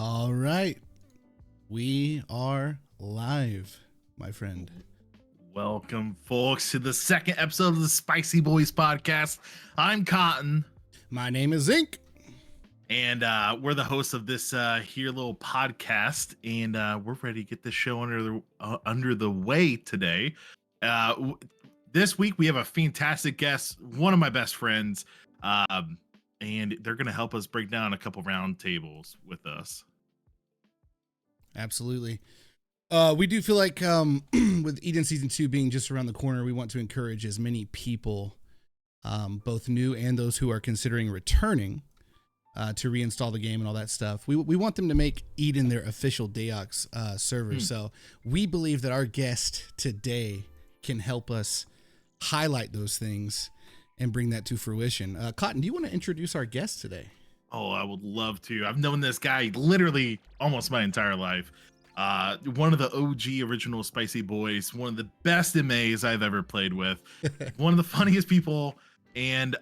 All right. We are live, my friend. Welcome, folks, to the second episode of the Spicy Boys podcast. I'm Cotton. My name is Enc. And we're the hosts of this here little podcast, and we're ready to get this show under the way today. This week we have a fantastic guest, one of my best friends, and they're going to help us break down a couple round tables with us. Absolutely. We do feel like with Eden Season 2 being just around the corner, we want to encourage as many people, both new and those who are considering returning, to reinstall the game and all that stuff. We want them to make Eden their official DAoC server. So we believe that our guest today can help us highlight those things and bring that to fruition. Cotton, do you want to introduce our guest today? Oh, I would love to. I've known this guy literally almost my entire life. One of the OG original Spicy Boys, one of the best MAs I've ever played with, one of the funniest people, and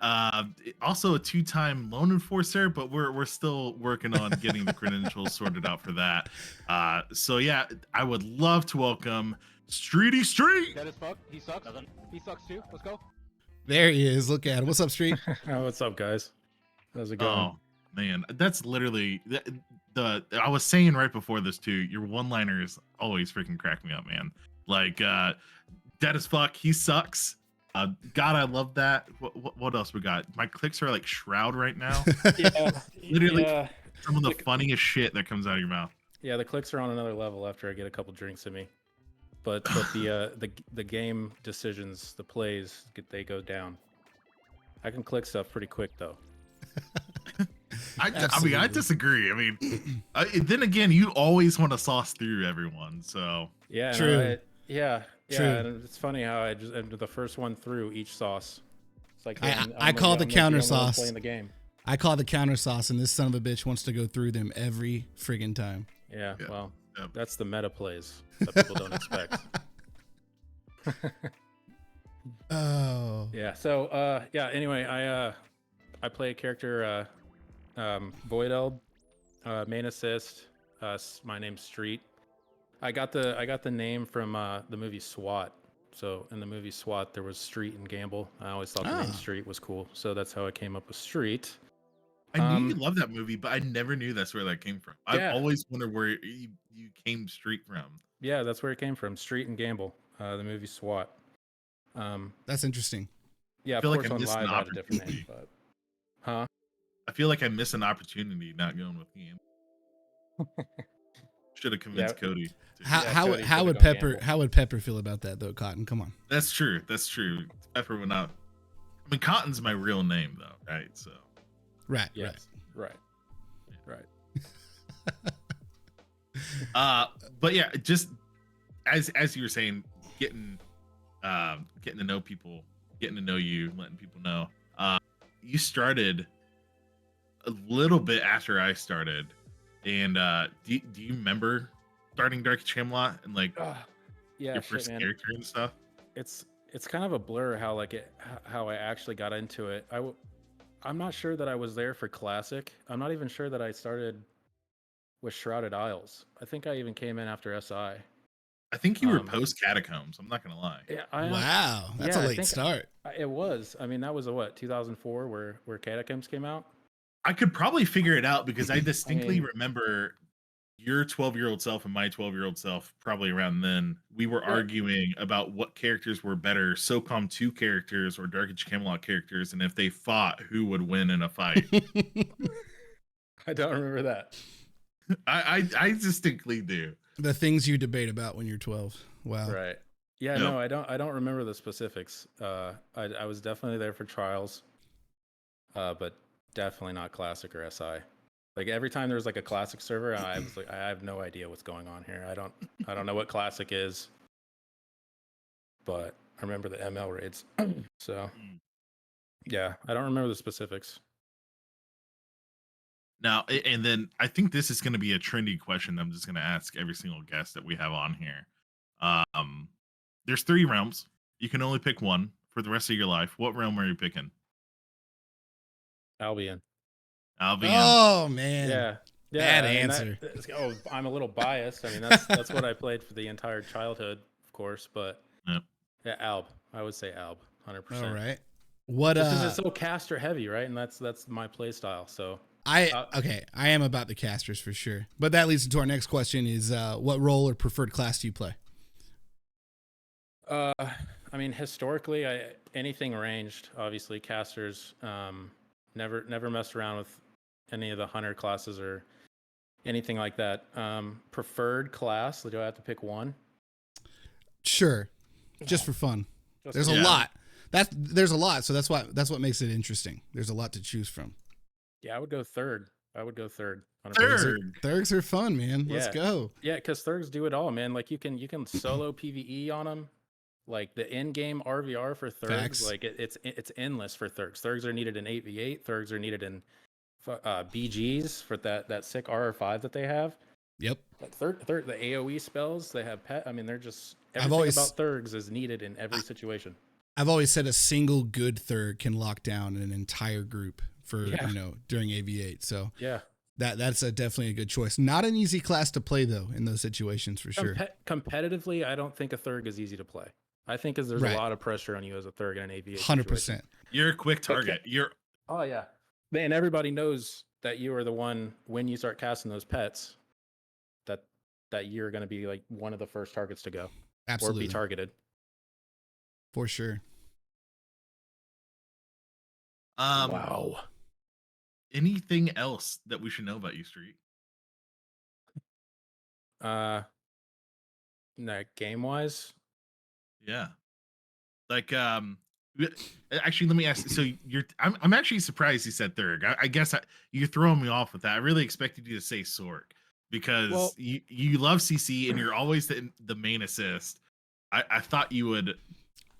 also a two-time loan enforcer, but we're still working on getting the credentials sorted out for that. So yeah, I would love to welcome StreetyStreet. Dead as fuck. He sucks. He sucks too. Let's go. There he is. Look at him. What's up, Street? What's up, guys? How's it going? Oh man, that's literally the I was saying right before this too. Your one-liners always freaking crack me up, man. Like dead as fuck. He sucks. God, I love that. What else we got? My clicks are like Shroud right now. Yeah, Literally yeah. some of the funniest shit that comes out of your mouth. Yeah, the clicks are on another level after I get a couple drinks in me. But the game decisions, the plays, they go down. I can click stuff pretty quick though. I mean, I disagree. I mean, then again, you always want to sauce through everyone. So Yeah, True. no, yeah. True. And it's funny how I just entered the first one through each sauce. It's like I call the counter sauce. Playing the game. I call the counter sauce, and this son of a bitch wants to go through them every friggin' time. Yeah, Yeah. well, Yep. that's the meta plays that people don't expect. Oh. Yeah. So yeah. Anyway, I play a character, Void main assist. My name's Street. I got the name from the movie SWAT. So in the movie SWAT, there was Street and Gamble. I always thought the name Street was cool, so that's how I came up with Street. I knew you loved that movie, but I never knew that's where that came from. I've Yeah. always wondered where you came straight from. Yeah, that's where it came from. Street and Gamble, the movie SWAT. That's interesting. Yeah, of feel like course I on missed an live I had a different name, opportunity. but huh? I feel like I missed an opportunity not going with him. Should have convinced Yeah. Cody. How Yeah, how Cody how should've would gone Pepper Gamble. how would Pepper feel about that though, Cotton? Come on. That's true. That's true. Pepper would not. I mean, Cotton's my real name, though, right? So Right. Yes. Right. Right. but yeah, just as you were saying, getting to know people, getting to know you, letting people know. You started a little bit after I started, and do you remember starting Dark Age of Camelot and like Yeah. your Shit, first man. character and stuff? It's kind of a blur how I actually got into it. I'm not sure that I was there for Classic. I'm not even sure that I started with Shrouded Isles. I think I even came in after SI. I think you were post Catacombs. I'm not gonna lie. Yeah, Wow, that's yeah, a I late think start. It was. I mean, that was 2004 where Catacombs came out. I could probably figure it out because I distinctly mean- remember your 12-year-old self and my 12-year-old self probably around then. We were Yeah. arguing about what characters were better, SOCOM 2 characters or Dark Age of Camelot characters, and if they fought, who would win in a fight. I don't remember that. I distinctly do. The things you debate about when you're 12. Wow. Right. Yeah, No. no, I don't remember the specifics. I was definitely there for Trials. But definitely not Classic or SI. Like every time there's like a Classic server, I was like, I have no idea what's going on here. I don't know what Classic is. But I remember the ML raids. So yeah, I don't remember the specifics. Now, and then I think this is going to be a trendy question I'm just going to ask every single guest that we have on here. There's 3 realms. You can only pick one for the rest of your life. What realm are you picking? Albion. Albion. Oh man. Yeah. Bad I mean, answer. I'm a little biased. I mean, that's what I played for the entire childhood, of course. But Yep. yeah, Alb. I would say Alb, 100%. All right. What Just because it's so caster heavy, right? And that's my play style. So I am about the casters for sure. But that leads into our next question: is what role or preferred class do you play? I mean, historically, anything ranged. Obviously, casters. Never messed around with any of the hunter classes or anything like that. Preferred class. Do I have to pick one? Sure, just for fun. There's a lot. There's a lot, so that's what makes it interesting. There's a lot to choose from. Yeah, I would go third. 100%. Thurgs are fun, man. Let's go. Yeah, because Thurgs do it all, man. Like you can solo PvE on them. Like the in-game RVR for Thurgs, Facts. like it's endless for Thurgs. Thurgs are needed in 8v8. Thurgs are needed in BGs for that sick RR5 that they have. Yep. Like the AOE spells they have pet. I mean, they're just everything about Thurgs is needed in every situation. I've always said a single good Thurg can lock down an entire group for during AV8. So yeah, that's definitely a good choice. Not an easy class to play though in those situations for sure. Competitively, I don't think a Thurg is easy to play. I think there's a lot of pressure on you as a Thurg in an AV8. 100%. You're a quick target. Oh yeah, man. Everybody knows that you are the one when you start casting those pets. That you're going to be like one of the first targets to go. Absolutely. Or be targeted. For sure. Wow. Anything else that we should know about you, Street? Game wise? Yeah. Like actually let me ask, so I'm actually surprised you said Thurg. I guess you're throwing me off with that. I really expected you to say Sork because you love CC and you're always the main assist. I thought you would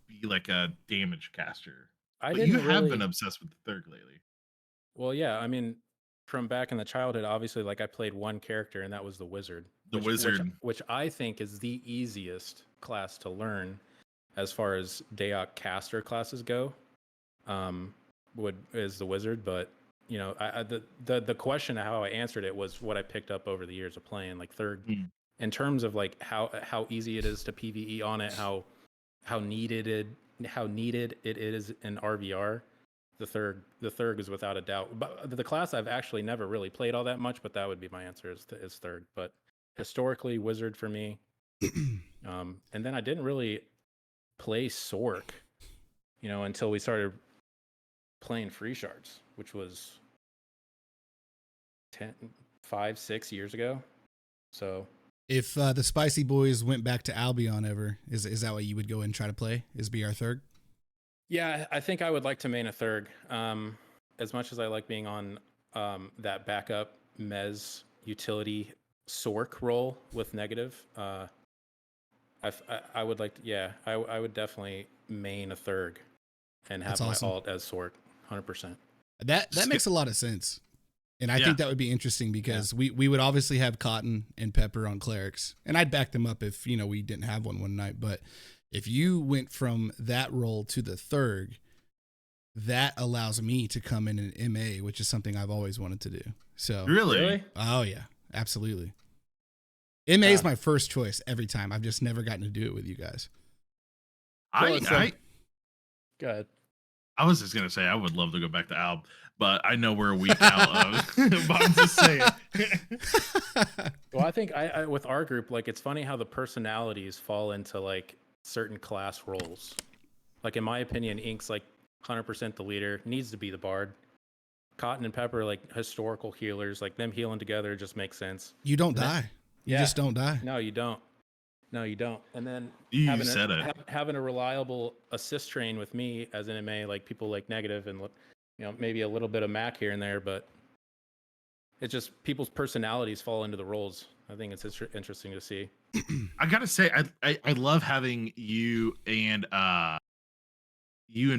be like a damage caster. But you have been obsessed with the Thurg lately. Well, yeah, I mean, from back in the childhood, obviously, like I played one character, and that was the Wizard. Which I think is the easiest class to learn, as far as DAoC caster classes go. Is the Wizard, but you know, the question of how I answered it was what I picked up over the years of playing, like Thurg, in terms of like how easy it is to PvE on it, how needed it is in RVR. The Thurg is without a doubt. But the class I've actually never really played all that much, but that would be my answer is Thurg. But historically, Wizard for me. And then I didn't really play Sork, until we started playing Free Shards, which was 5-6 years ago. So if the Spicy Boys went back to Albion ever, is that what you would go and try to play? Is BR Thurg? Yeah, I think I would like to main a Thurg. As much as I like being on that backup Mez utility Sork role with negative, I would like to, I would definitely main a Thurg and have my alt as Sork, 100%. That makes a lot of sense. And I think that would be interesting because we would obviously have Cotton and Pepper on clerics, and I'd back them up if we didn't have one night. But if you went from that role to the Thurg, that allows me to come in an MA, which is something I've always wanted to do. So really? Oh yeah, absolutely. MA is my first choice every time. I've just never gotten to do it with you guys. Go ahead. I was just gonna say I would love to go back to Alb, but I know we're a week out of. But I'm just saying. Well, I think I with our group, like it's funny how the personalities fall into like certain class roles. Like in my opinion, Ink's like 100% the leader, needs to be the bard. Cotton and Pepper like historical healers, like them healing together just makes sense. You don't die. You just don't die. No, you don't. And then having a reliable assist train with me as an MA, like people like negative and maybe a little bit of Mac here and there, but it's just people's personalities fall into the roles. I think it's interesting to see. I gotta say, I love having you and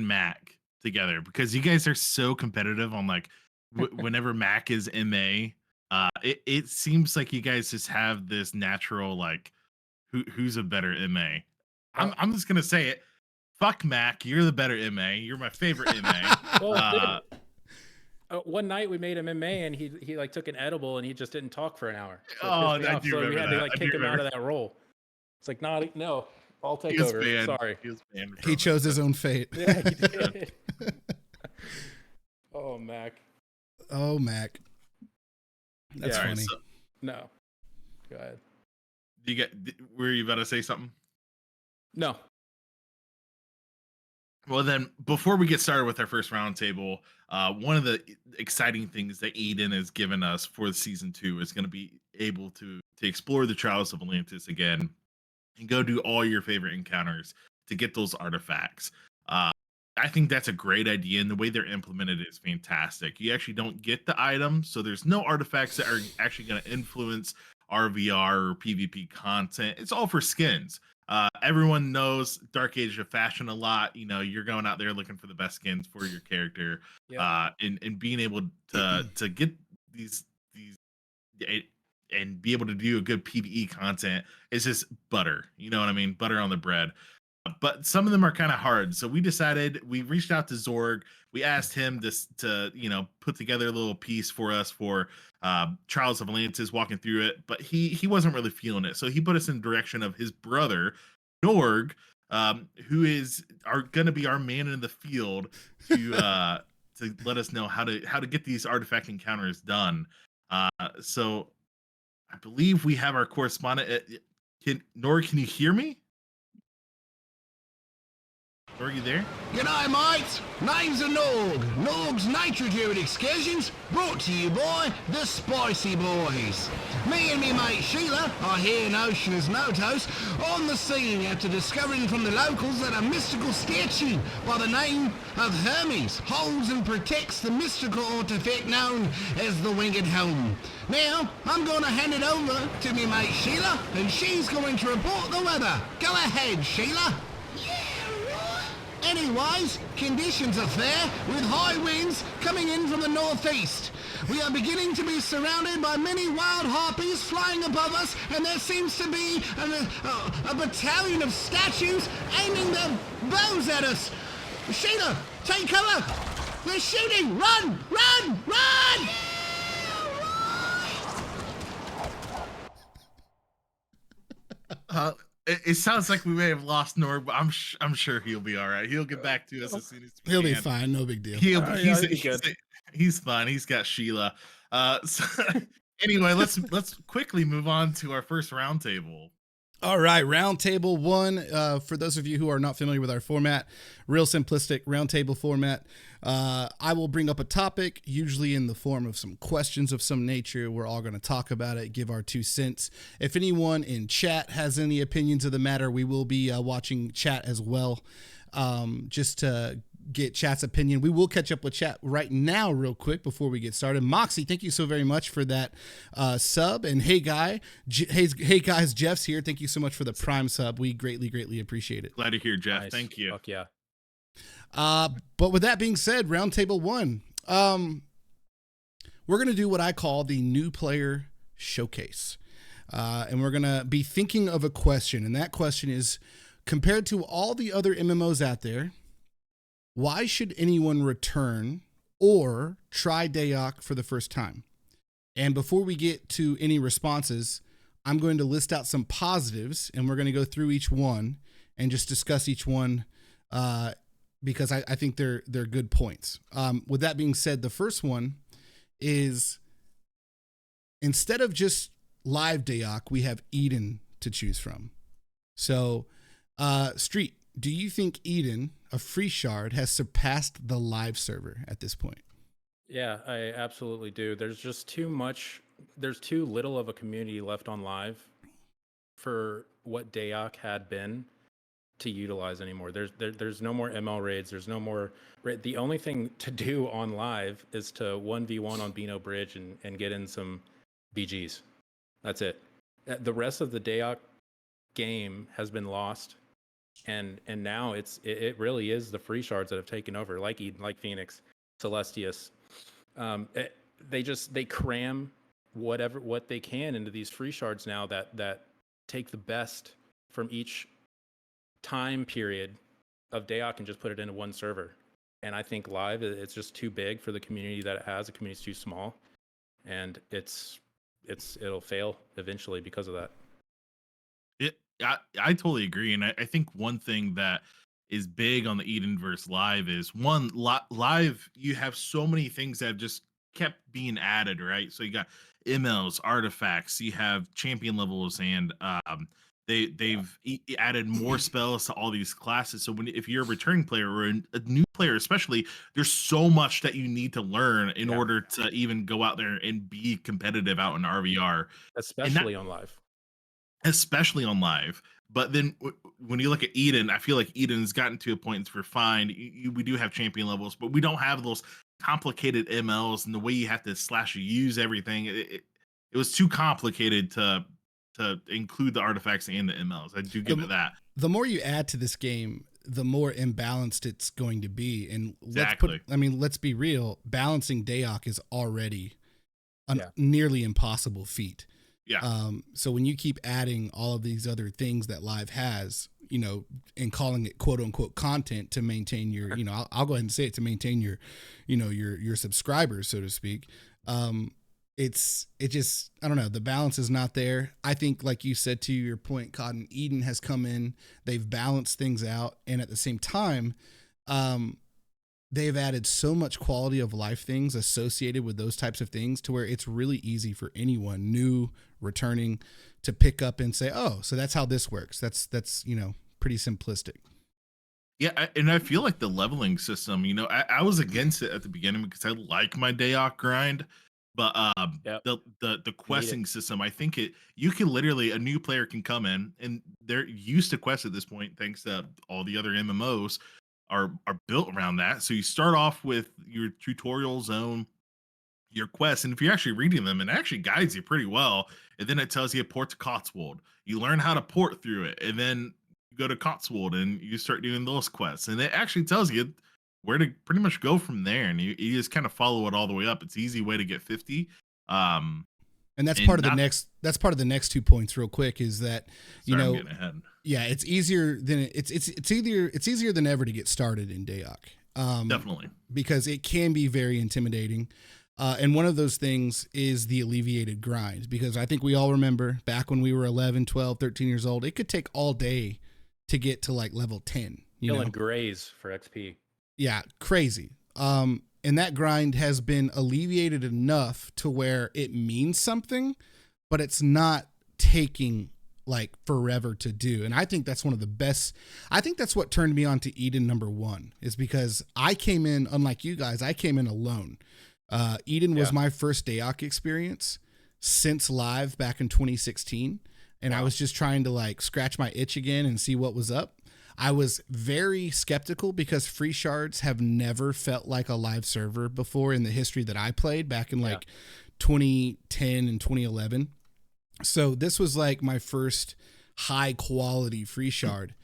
Mac together because you guys are so competitive on like whenever Mac is MA. It seems like you guys just have this natural like who's a better MA. I'm just gonna say it. Fuck Mac, you're the better MA. You're my favorite MA. one night we made him MMA, and he like took an edible, and he just didn't talk for an hour. So it Oh, pissed me I off. do So we remember had to that. like I do kick him out remember. of that role. It's like, no, I'll take He was over. banned. Sorry. He was banned. He chose his own fate. Yeah, he did. Oh, Mac. Oh, Mac. That's Yeah, funny. So, No. Go ahead. were you about to say something? No. Well, then, before we get started with our first roundtable, one of the exciting things that Eden has given us for season 2 is going to be able to explore the Trials of Atlantis again and go do all your favorite encounters to get those artifacts. I think that's a great idea, and the way they're implemented is fantastic. You actually don't get the item, so there's no artifacts that are actually going to influence RVR or PvP content. It's all for skins. Everyone knows Dark Age of Fashion a lot. You know, you're going out there looking for the best skins for your character, and being able to get these and be able to do a good PvE content is just butter. You know what I mean? Butter on the bread. But some of them are kind of hard. So we reached out to Zorg. We asked him to put together a little piece for us for Trials of Atlantis, walking through it. But he wasn't really feeling it. So he put us in the direction of his brother, Norg, who is going to be our man in the field to let us know how to get these artifact encounters done. So I believe we have our correspondent. Norg, can you hear me? Are you there? G'day, mates. Name's Nog. Nog's Nature Druid Excursions, brought to you by the Spicy Boys. Me and me mate Sheila are here in Oceanus Notos on the scene after discovering from the locals that a mystical statue by the name of Hermes holds and protects the mystical artifact known as the Winged Helm. Now, I'm going to hand it over to me mate Sheila, and she's going to report the weather. Go ahead, Sheila. Anyways, conditions are fair, with high winds coming in from the northeast. We are beginning to be surrounded by many wild harpies flying above us, and there seems to be a battalion of statues aiming their bows at us. Sheila, take cover! They're shooting! Run! Run! Run! It sounds like we may have lost Norg, but I'm sure he'll be all right. He'll get back to us as soon as He'll be fine. No big deal. He's fine. He's got Sheila. So, anyway, let's quickly move on to our first roundtable. All right, roundtable 1. For those of you who are not familiar with our format, real simplistic roundtable format. I will bring up a topic, usually in the form of some questions of some nature. We're all going to talk about it, give our 2 cents. If anyone in chat has any opinions of the matter, we will be watching chat as well, just to get chat's opinion. We will catch up with chat right now real quick before we get started. Moxie, thank you so very much for that sub. And hey guys, Jeff's here. Thank you so much for the Prime sub. We greatly appreciate it. Glad to hear, Jeff. Nice. Thank you. Fuck yeah. But with that being said, roundtable 1, we're going to do what I call the new player showcase. And we're going to be thinking of a question. And that question is, compared to all the other MMOs out there, why should anyone return or try DAoC for the first time? And before we get to any responses, I'm going to list out some positives, and we're going to go through each one and just discuss each one because I think they're good points. With that being said, the first one is, instead of just live DAoC, we have Eden to choose from. So, Street, do you think Eden, a free shard, has surpassed the live server at this point? Yeah, I absolutely do. There's just too little of a community left on live for what DAoC had been to utilize anymore. There's no more ML raids. There's no more. The only thing to do on live is to 1v1 on Beano Bridge and get in some BGs. That's it. The rest of the DAoC game has been lost. And now it really is the free shards that have taken over, like Eden, like Phoenix, Celestius. They cram what they can into these free shards now that take the best from each time period of DAoC and just put it into one server. And I think live, it's just too big for the community that it has. The community's too small, and it'll fail eventually because of that. I totally agree, and I think one thing that is big on the Edenverse live is one live. You have so many things that have just kept being added, right? So you got MLs, artifacts, you have champion levels, and they've added more spells to all these classes. So if you're a returning player or a new player, especially, there's so much that you need to learn in order to even go out there and be competitive out in RVR, Especially on live. especially on live. But then when you look at Eden, I feel like Eden's gotten to a point it's refined. We do have champion levels, but we don't have those complicated MLs and the way you have to slash use everything. It was too complicated to include the artifacts and the MLs. I do give it that. The more you add to this game, the more imbalanced it's going to be. And Exactly. let's be real. Balancing DAoC is already a nearly impossible feat. Yeah. So when you keep adding all of these other things that live has, you know, and calling it quote unquote content to maintain your, you know, I'll go ahead and say it, to maintain your, you know, your subscribers, so to speak. It just, I don't know. The balance is not there. I think, like you said, to your point, Cotton, Eden has come in, they've balanced things out. And at the same time, they've added so much quality of life things associated with those types of things to where it's really easy for anyone new, returning, to pick up and say, oh, so that's how this works. That's, you know, pretty simplistic. Yeah, and I feel like the leveling system, you know, I was against it at the beginning because I like my DAoC grind, but the questing system, I think you can literally, a new player can come in and they're used to quests at this point, thanks to all the other MMOs are built around that. So you start off with your tutorial zone, your quests, and if you're actually reading them, it actually guides you pretty well. And then it tells you port to Cotswold. You learn how to port through it, and then you go to Cotswold and you start doing those quests. And it actually tells you where to pretty much go from there. And you just kind of follow it all the way up. It's an easy way to get 50. And that's part of the next 2 points real quick is that, you know, I'm getting ahead. Yeah, it's easier than it's easier than ever to get started in DAoC. Definitely. Because it can be very intimidating. And one of those things is the alleviated grind, because I think we all remember back when we were 11, 12, 13 years old, it could take all day to get to like level 10. Killing grays for XP. Yeah, crazy. And that grind has been alleviated enough to where it means something, but it's not taking like forever to do. And I think that's one of the best. I think that's what turned me on to Eden #1, is because I came in, unlike you guys, I came in alone. Eden was my first DAoC experience since live back in 2016. And I was just trying to like scratch my itch again and see what was up. I was very skeptical because free shards have never felt like a live server before in the history that I played back in like 2010 and 2011. So this was like my first high quality free shard.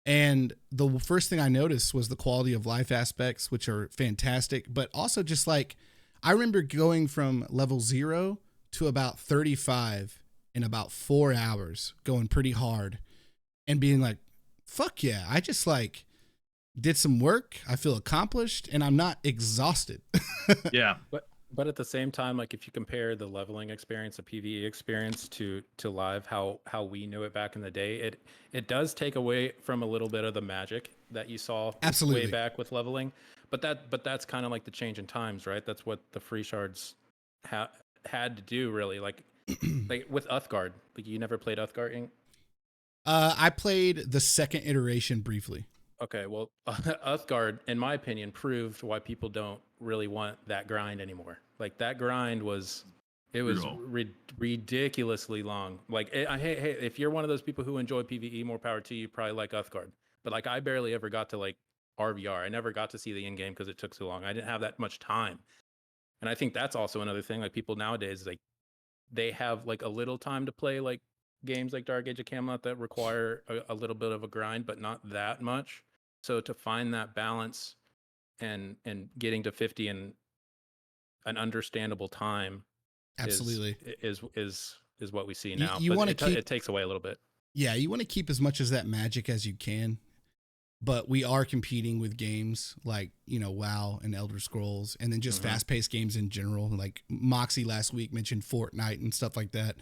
And the first thing I noticed was the quality of life aspects, which are fantastic, but also just like, I remember going from level 0 to about 35 in about 4 hours, going pretty hard and being like, fuck yeah, I just like did some work. I feel accomplished and I'm not exhausted. Yeah. But at the same time, like if you compare the leveling experience, the PvE experience to live, how we knew it back in the day, it does take away from a little bit of the magic that you saw way back with leveling. But that's kind of like the change in times, right? That's what the free shards had to do, really. Like like with Uthgard, like you never played Uthgard, Inc? I played the second iteration briefly. Okay, well, Uthgard, in my opinion, proved why people don't really want that grind anymore. Like that grind was ridiculously long. Like, hey, if you're one of those people who enjoy PvE, more power to you. You probably like Uthgard. But like, I barely ever got to like RVR. I never got to see the in game because it took so long. I didn't have that much time. And I think that's also another thing. Like people nowadays, like they have like a little time to play like games like Dark Age of Camelot that require a little bit of a grind, but not that much. So to find that balance and getting to 50 in an understandable time, absolutely is what we see now. You want to keep it takes away a little bit. Yeah, you want to keep as much as that magic as you can, but we are competing with games like, you know, WoW and Elder Scrolls, and then just fast-paced games in general. Like Moxie last week mentioned Fortnite and stuff like that.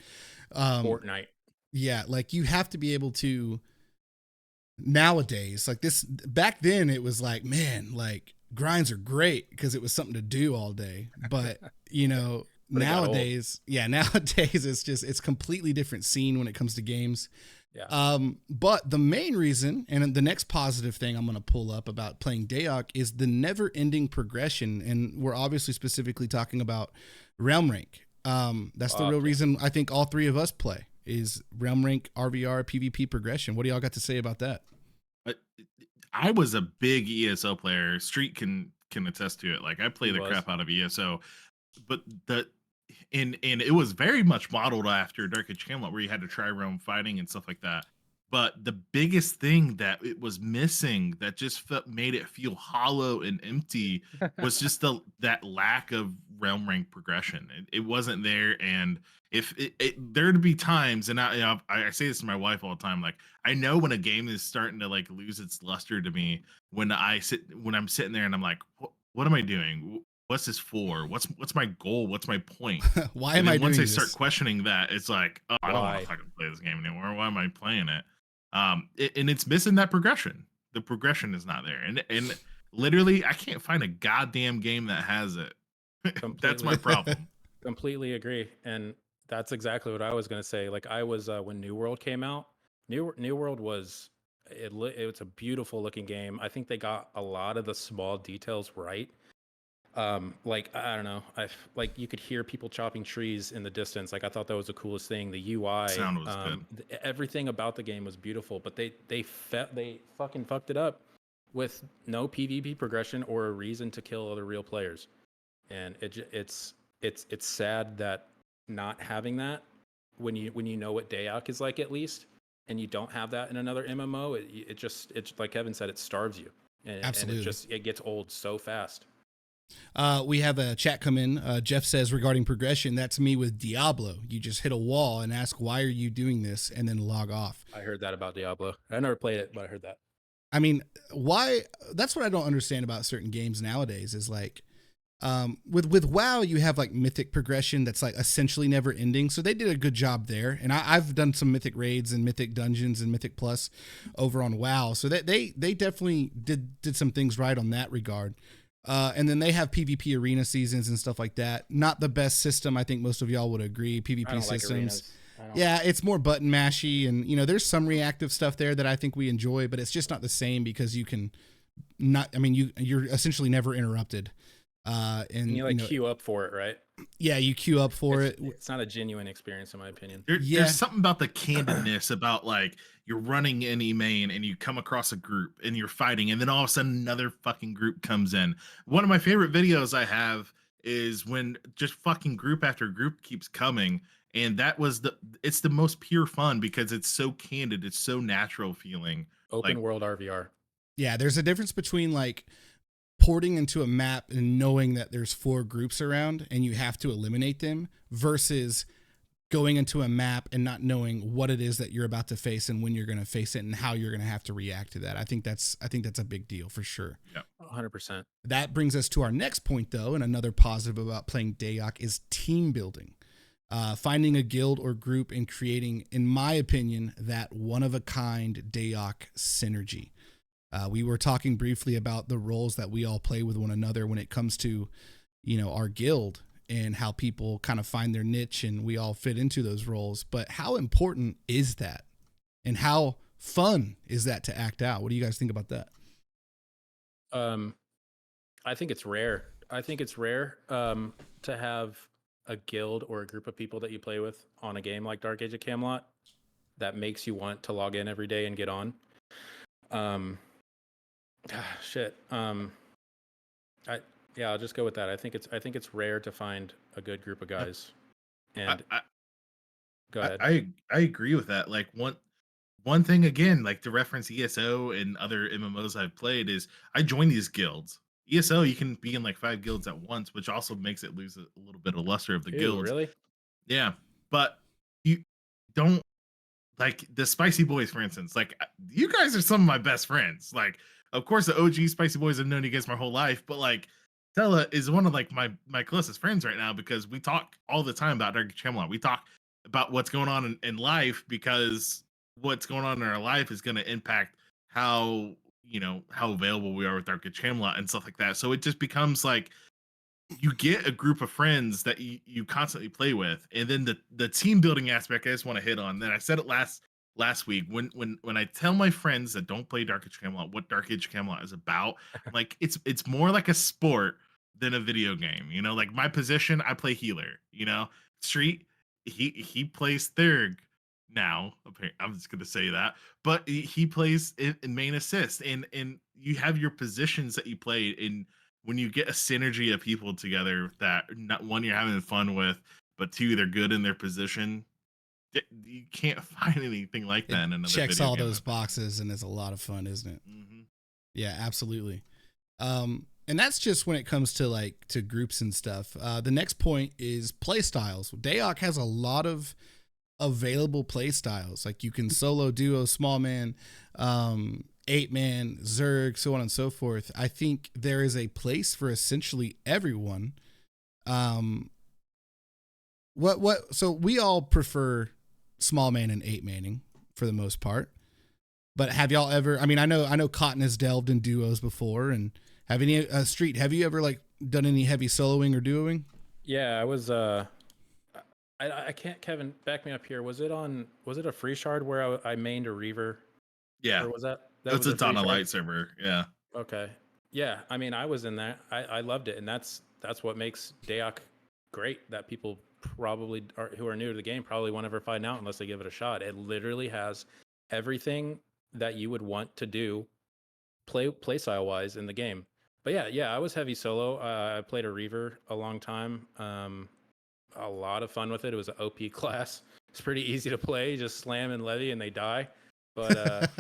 Fortnite. Yeah, like you have to be able to nowadays, like this. Back then, it was like, man, like grinds are great because it was something to do all day. But you know, nowadays it's completely different scene when it comes to games. Yeah. But the main reason, and the next positive thing I'm going to pull up about playing DAoC, is the never-ending progression, and we're obviously specifically talking about Realm Rank. That's the real reason I think all three of us play is Realm Rank, RVR, PvP progression. What do y'all got to say about that? I was a big ESO player. Street can attest to it. Like I play the crap out of ESO, but and it was very much modeled after Dark Age of Camelot, where you had to try realm fighting and stuff like that. But the biggest thing that it was missing, that just made it feel hollow and empty, was just that lack of realm rank progression. It wasn't there, and if there'd be times, and I say this to my wife all the time, like I know when a game is starting to like lose its luster to me when I'm sitting there and I'm like, what am I doing? What's this for? What's my goal? What's my point? Why am I doing once this? I start questioning that, it's like, oh, I don't want to fucking play this game anymore. Why am I playing it? And it's missing that progression. The progression is not there, and literally, I can't find a goddamn game that has it. That's my problem. Completely agree, and that's exactly what I was gonna say. Like I was when New World came out. New World was it was a beautiful looking game. I think they got a lot of the small details right. Like I don't know, like you could hear people chopping trees in the distance. Like I thought that was the coolest thing. The UI, sound was good. Everything about the game was beautiful, but they fucking fucked it up with no PvP progression or a reason to kill other real players. And it's sad that not having that when you know what DAoC is like, at least, and you don't have that in another MMO, it's like Kevin said, it starves you, and Absolutely. And it gets old so fast. We have a chat come in. Jeff says, regarding progression, that's me with Diablo. You just hit a wall and ask, why are you doing this? And then log off. I heard that about Diablo. I never played it, but I heard that. I mean, why? That's what I don't understand about certain games nowadays is like, with WoW, you have like mythic progression that's like essentially never ending. So they did a good job there. And I've done some mythic raids and mythic dungeons and mythic plus over on WoW. So that they definitely did some things right on that regard. And then they have PvP arena seasons and stuff like that. Not the best system. I think most of y'all would agree. PvP systems. Yeah, it's more button mashy, and you know, there's some reactive stuff there that I think we enjoy, but it's just not the same because you can not. I mean, you're essentially never interrupted. And you queue up for it, right? Yeah, you queue up for it. It's not a genuine experience, in my opinion. There's something about the candidness about like you're running any main and you come across a group and you're fighting, and then all of a sudden another fucking group comes in. One of my favorite videos I have is when just fucking group after group keeps coming, and it's the most pure fun because it's so candid, it's so natural feeling. Open world RVR. Yeah, there's a difference between like porting into a map and knowing that there's 4 groups around and you have to eliminate them versus going into a map and not knowing what it is that you're about to face and when you're going to face it and how you're going to have to react to that. I think that's a big deal for sure. Yeah, 100%. That brings us to our next point though, and another positive about playing DAoC is team building. Finding a guild or group and creating, in my opinion, that one-of-a-kind DAoC synergy. We were talking briefly about the roles that we all play with one another when it comes to, you know, our guild and how people kind of find their niche and we all fit into those roles. But how important is that? And how fun is that to act out? What do you guys think about that? I think it's rare. To have a guild or a group of people that you play with on a game like Dark Age of Camelot that makes you want to log in every day and get on. I'll just go with that. I think it's rare to find a good group of guys. And go ahead. I agree with that. Like one thing again, like to reference ESO and other MMOs I've played, is I join these guilds. ESO, you can be in like 5 guilds at once, which also makes it lose a little bit of luster of the guilds. Really? Yeah, but you don't like the Spicy Boys, for instance. Like you guys are some of my best friends. Like of course, the OG Spicy Boys have known you guys my whole life, but like Stella is one of like my closest friends right now because we talk all the time about Dark Age of Camelot. We talk about what's going on in life because what's going on in our life is going to impact how how available we are with Dark Age of Camelot and stuff like that. So it just becomes like you get a group of friends that you constantly play with, and then the team building aspect I just want to hit on. Then I said it last week when I tell my friends that don't play Dark Age of Camelot what Dark Age of Camelot is about, like it's more like a sport than a video game. Like my position, I play healer. Street, he plays third now. I'm just gonna say that, but he plays in main assist, and you have your positions that you play in. When you get a synergy of people together that not one you're having fun with, but two they're good in their position, you can't find anything like that in another checks video all game. those boxes and it's a lot of fun, isn't it? Mm-hmm. Yeah, absolutely. And that's just when it comes to to groups and stuff. The next point is play styles. DAoC has a lot of available play styles. Like you can solo, duo, small man, 8-man, Zerg, so on and so forth. I think there is a place for essentially everyone. So we all prefer small man and 8-manning for the most part. But have y'all ever, I know Cotton has delved in duos before, and have any Street, have you ever done any heavy soloing or duoing? Yeah, I was I can't, Kevin, back me up here. Was it a free shard where I mained a Reaver? Yeah. Or was that That's was a ton of free light shard? server. Yeah. Okay. Yeah, I was in that. I loved it, and that's what makes DAoC great, that people probably who are new to the game probably won't ever find out unless they give it a shot. It literally has everything that you would want to do play style wise in the game. But yeah, I was heavy solo. I played a Reaver a long time. A lot of fun with it. It was an OP class. It's pretty easy to play. Just slam and levy and they die. But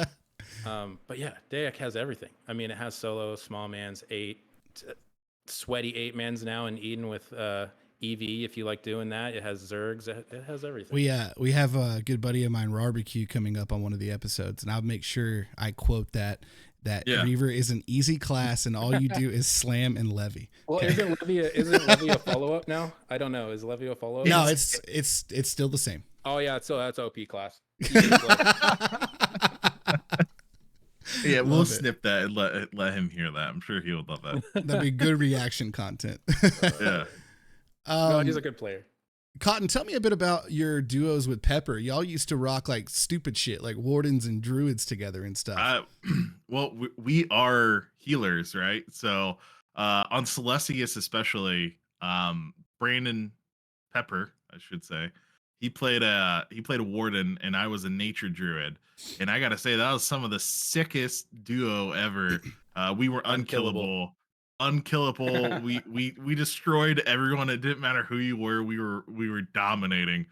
but yeah, DAoC has everything. It has solo, small mans, 8, sweaty 8-mans now in Eden with EV if you like doing that. It has Zergs. It has everything. We have a good buddy of mine, Barbecue, coming up on one of the episodes, and I'll make sure I quote that Reaver is an easy class and all you do is slam and levy. Well, isn't Levy a follow-up now? I don't know. Is Levy a follow-up? No, it's still the same. Oh yeah, so that's OP class. Yeah, we'll snip that and let him hear that. I'm sure he would love that. That'd be good reaction content. Yeah. No, he's a good player. Cotton, tell me a bit about your duos with Pepper. Y'all used to rock stupid shit like Wardens and Druids together and stuff. Well, we are healers, right? So on Celestius especially, Brandon Pepper, I should say, he played a Warden and I was a Nature Druid. And I gotta say that was some of the sickest duo ever. We were unkillable. We destroyed everyone. It didn't matter who you were. We were dominating.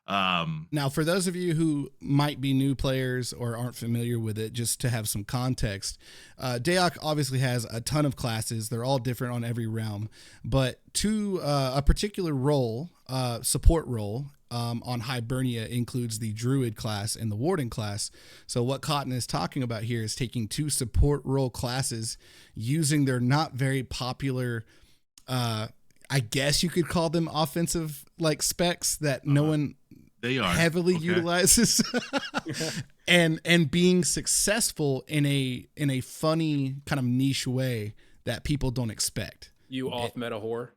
Now, for those of you who might be new players or aren't familiar with it, just to have some context, DAoC obviously has a ton of classes. They're all different on every realm, but to a particular role, support role, on Hibernia includes the Druid class and the Warden class. So what Cotton is talking about here is taking two support role classes, using their not very popular, I guess you could call them offensive specs that no one heavily utilizes, and being successful in a funny kind of niche way that people don't expect. You off meta whore.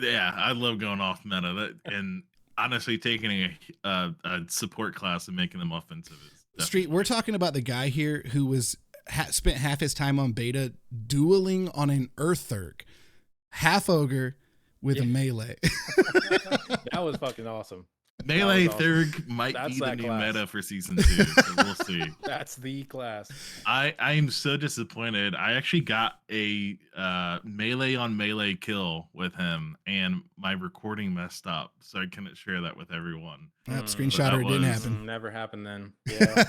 Yeah, I love going off meta. And honestly, taking a support class and making them offensive is Street. We're talking about the guy here who was spent half his time on beta dueling on an Earthurk, half ogre with a melee. That was fucking awesome. Melee Thurg might be the new meta for season 2, so we'll see. That's the class. I am so disappointed. I actually got a melee on melee kill with him, and my recording messed up, so I couldn't share that with everyone. Screenshot or it didn't happen. Never happened then. Yeah.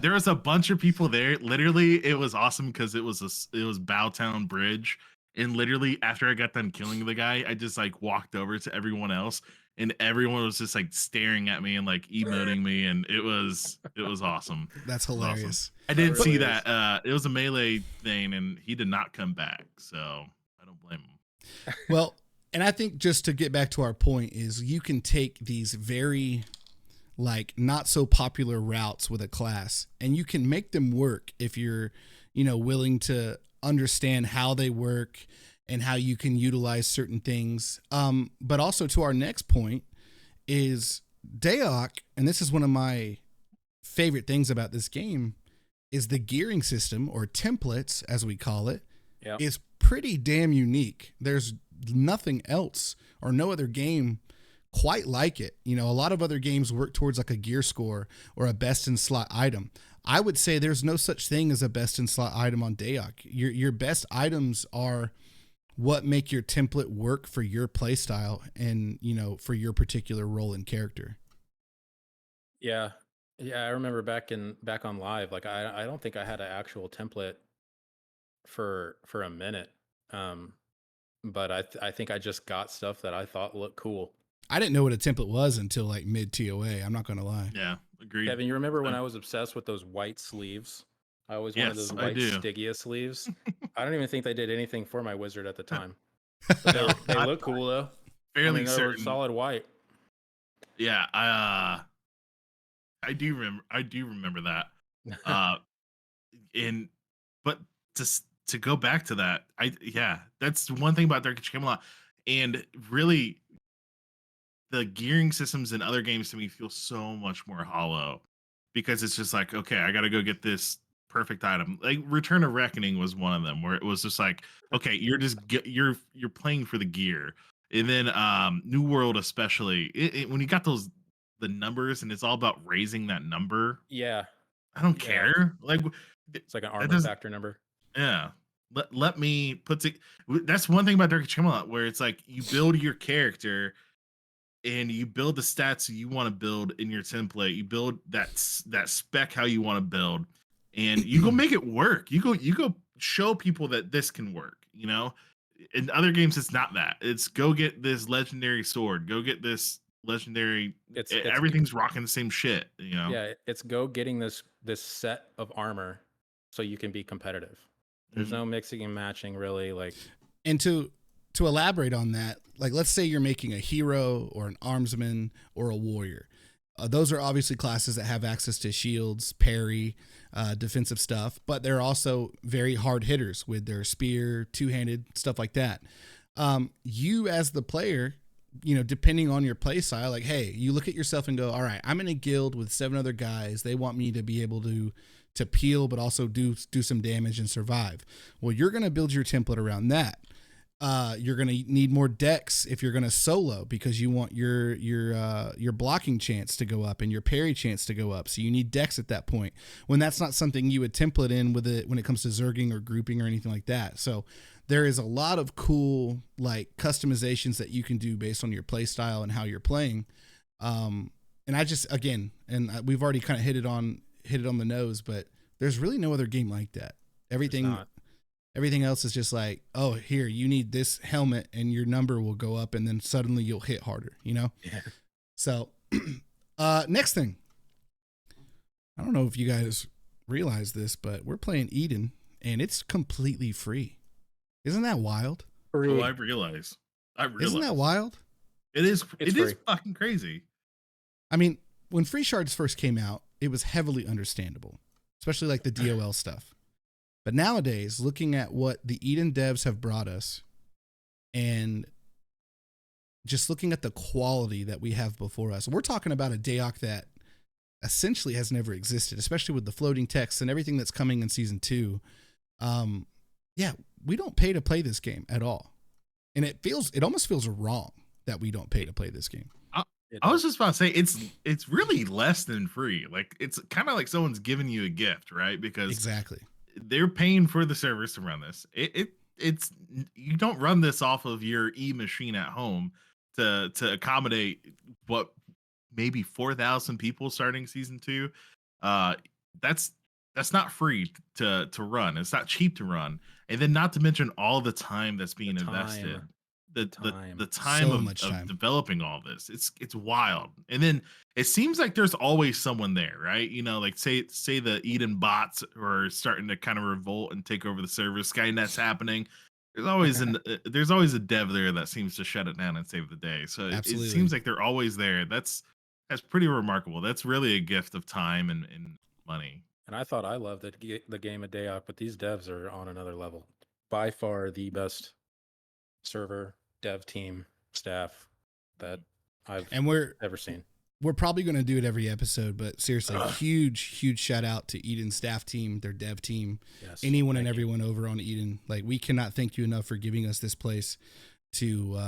There was a bunch of people there. Literally, it was awesome because it was Bowtown Bridge. And literally, after I got done killing the guy, I just walked over to everyone else and everyone was just like staring at me and like emoting me, and it was awesome. That's It was awesome. hilarious. I did really see is. that. It was a melee thing, and he did not come back, so I don't blame him. Well, and I think just to get back to our point is you can take these very like not so popular routes with a class and you can make them work if you're, willing to understand how they work and how you can utilize certain things. But also to our next point is DAoC, and this is one of my favorite things about this game, is the gearing system, or templates as we call it, Yep. is pretty damn unique. There's nothing else or no other game quite like it. A lot of other games work towards like a gear score or a best in slot item. I would say there's no such thing as a best in slot item on DAoC. Your best items are what make your template work for your play style and, for your particular role and character. Yeah. I remember back on live, like I don't think I had an actual template for a minute. But I think I just got stuff that I thought looked cool. I didn't know what a template was until like mid TOA. I'm not going to lie. Yeah, agreed. Kevin, you remember when I was obsessed with those white sleeves? I always wanted those Yes, I white do. Stygia sleeves. I don't even think they did anything for my wizard at the time. But they look cool though. Fairly they were certain. solid white. Yeah, I do remember that. But to go back to that, that's one thing about Dark Age of Camelot, and really the gearing systems in other games to me feel so much more hollow because it's just like, okay, I got to go get this perfect item. Like Return of Reckoning was one of them where it was just like, okay, you're playing for the gear. And then New World, especially when you got the numbers and it's all about raising that number. Yeah, I don't care. Like it's like an armor factor number. Yeah. Let me that's one thing about Dark Age of Camelot where it's like you build your character and you build the stats you want to build in your template. You build that spec how you want to build, and you go make it work. You go show people that this can work. In other games, it's not that. It's go get this legendary sword. Go get this legendary. Everything's rocking the same shit. Yeah, it's go getting this set of armor so you can be competitive. There's no mixing and matching really. Like, and to elaborate on that, like let's say you're making a hero or an armsman or a warrior. Those are obviously classes that have access to shields, parry, defensive stuff, but they're also very hard hitters with their spear, two-handed, stuff like that. You as the player, depending on your play style, like, hey, you look at yourself and go, all right, I'm in a guild with 7 other guys. They want me to be able to peel, but also do some damage and survive. Well, you're going to build your template around that. You're going to need more decks if you're going to solo because you want your blocking chance to go up and your parry chance to go up. So you need decks at that point when that's not something you would template in with it when it comes to zerging or grouping or anything like that. So there is a lot of cool like customizations that you can do based on your play style and how you're playing. And I just, again, and we've already kind of hit it on the nose, but there's really no other game like that. Everything else is just like, oh, here, you need this helmet and your number will go up and then suddenly you'll hit harder, Yeah. So, next thing. I don't know if you guys realize this, but we're playing Eden and it's completely free. Isn't that wild? Oh, I realize. Isn't that wild? It is. It is free. fucking crazy. I mean, when free shards first came out, it was heavily understandable, especially like the DOL stuff. But nowadays, looking at what the Eden devs have brought us and just looking at the quality that we have before us, we're talking about a DAoC that essentially has never existed, especially with the floating text and everything that's coming in season 2. Yeah, we don't pay to play this game at all. And it almost feels wrong that we don't pay to play this game. I was just about to say it's really less than free. Like it's kind of like someone's giving you a gift, right? Because exactly. They're paying for the service to run this. It's you don't run this off of your machine at home to accommodate what maybe 4,000 people starting season 2. That's not free to run. It's not cheap to run, and then not to mention all the time that's being invested. the Time. the time So of, much time. developing all this. It's wild. And then it seems like there's always someone there, right? You know, like say the Eden bots are starting to kind of revolt and take over the server. Skynet's happening. There's always a dev there that seems to shut it down and save the day. So it Absolutely. seems like they're always there. That's pretty remarkable. That's really a gift of time and money. And I thought I loved the game of DAoC, but these devs are on another level. By far the best server dev team staff that I've ever seen. We're probably going to do it every episode, but seriously, huge shout out to Eden's staff team, their dev team, anyone and everyone over on Eden. Like, we cannot thank you enough for giving us this place to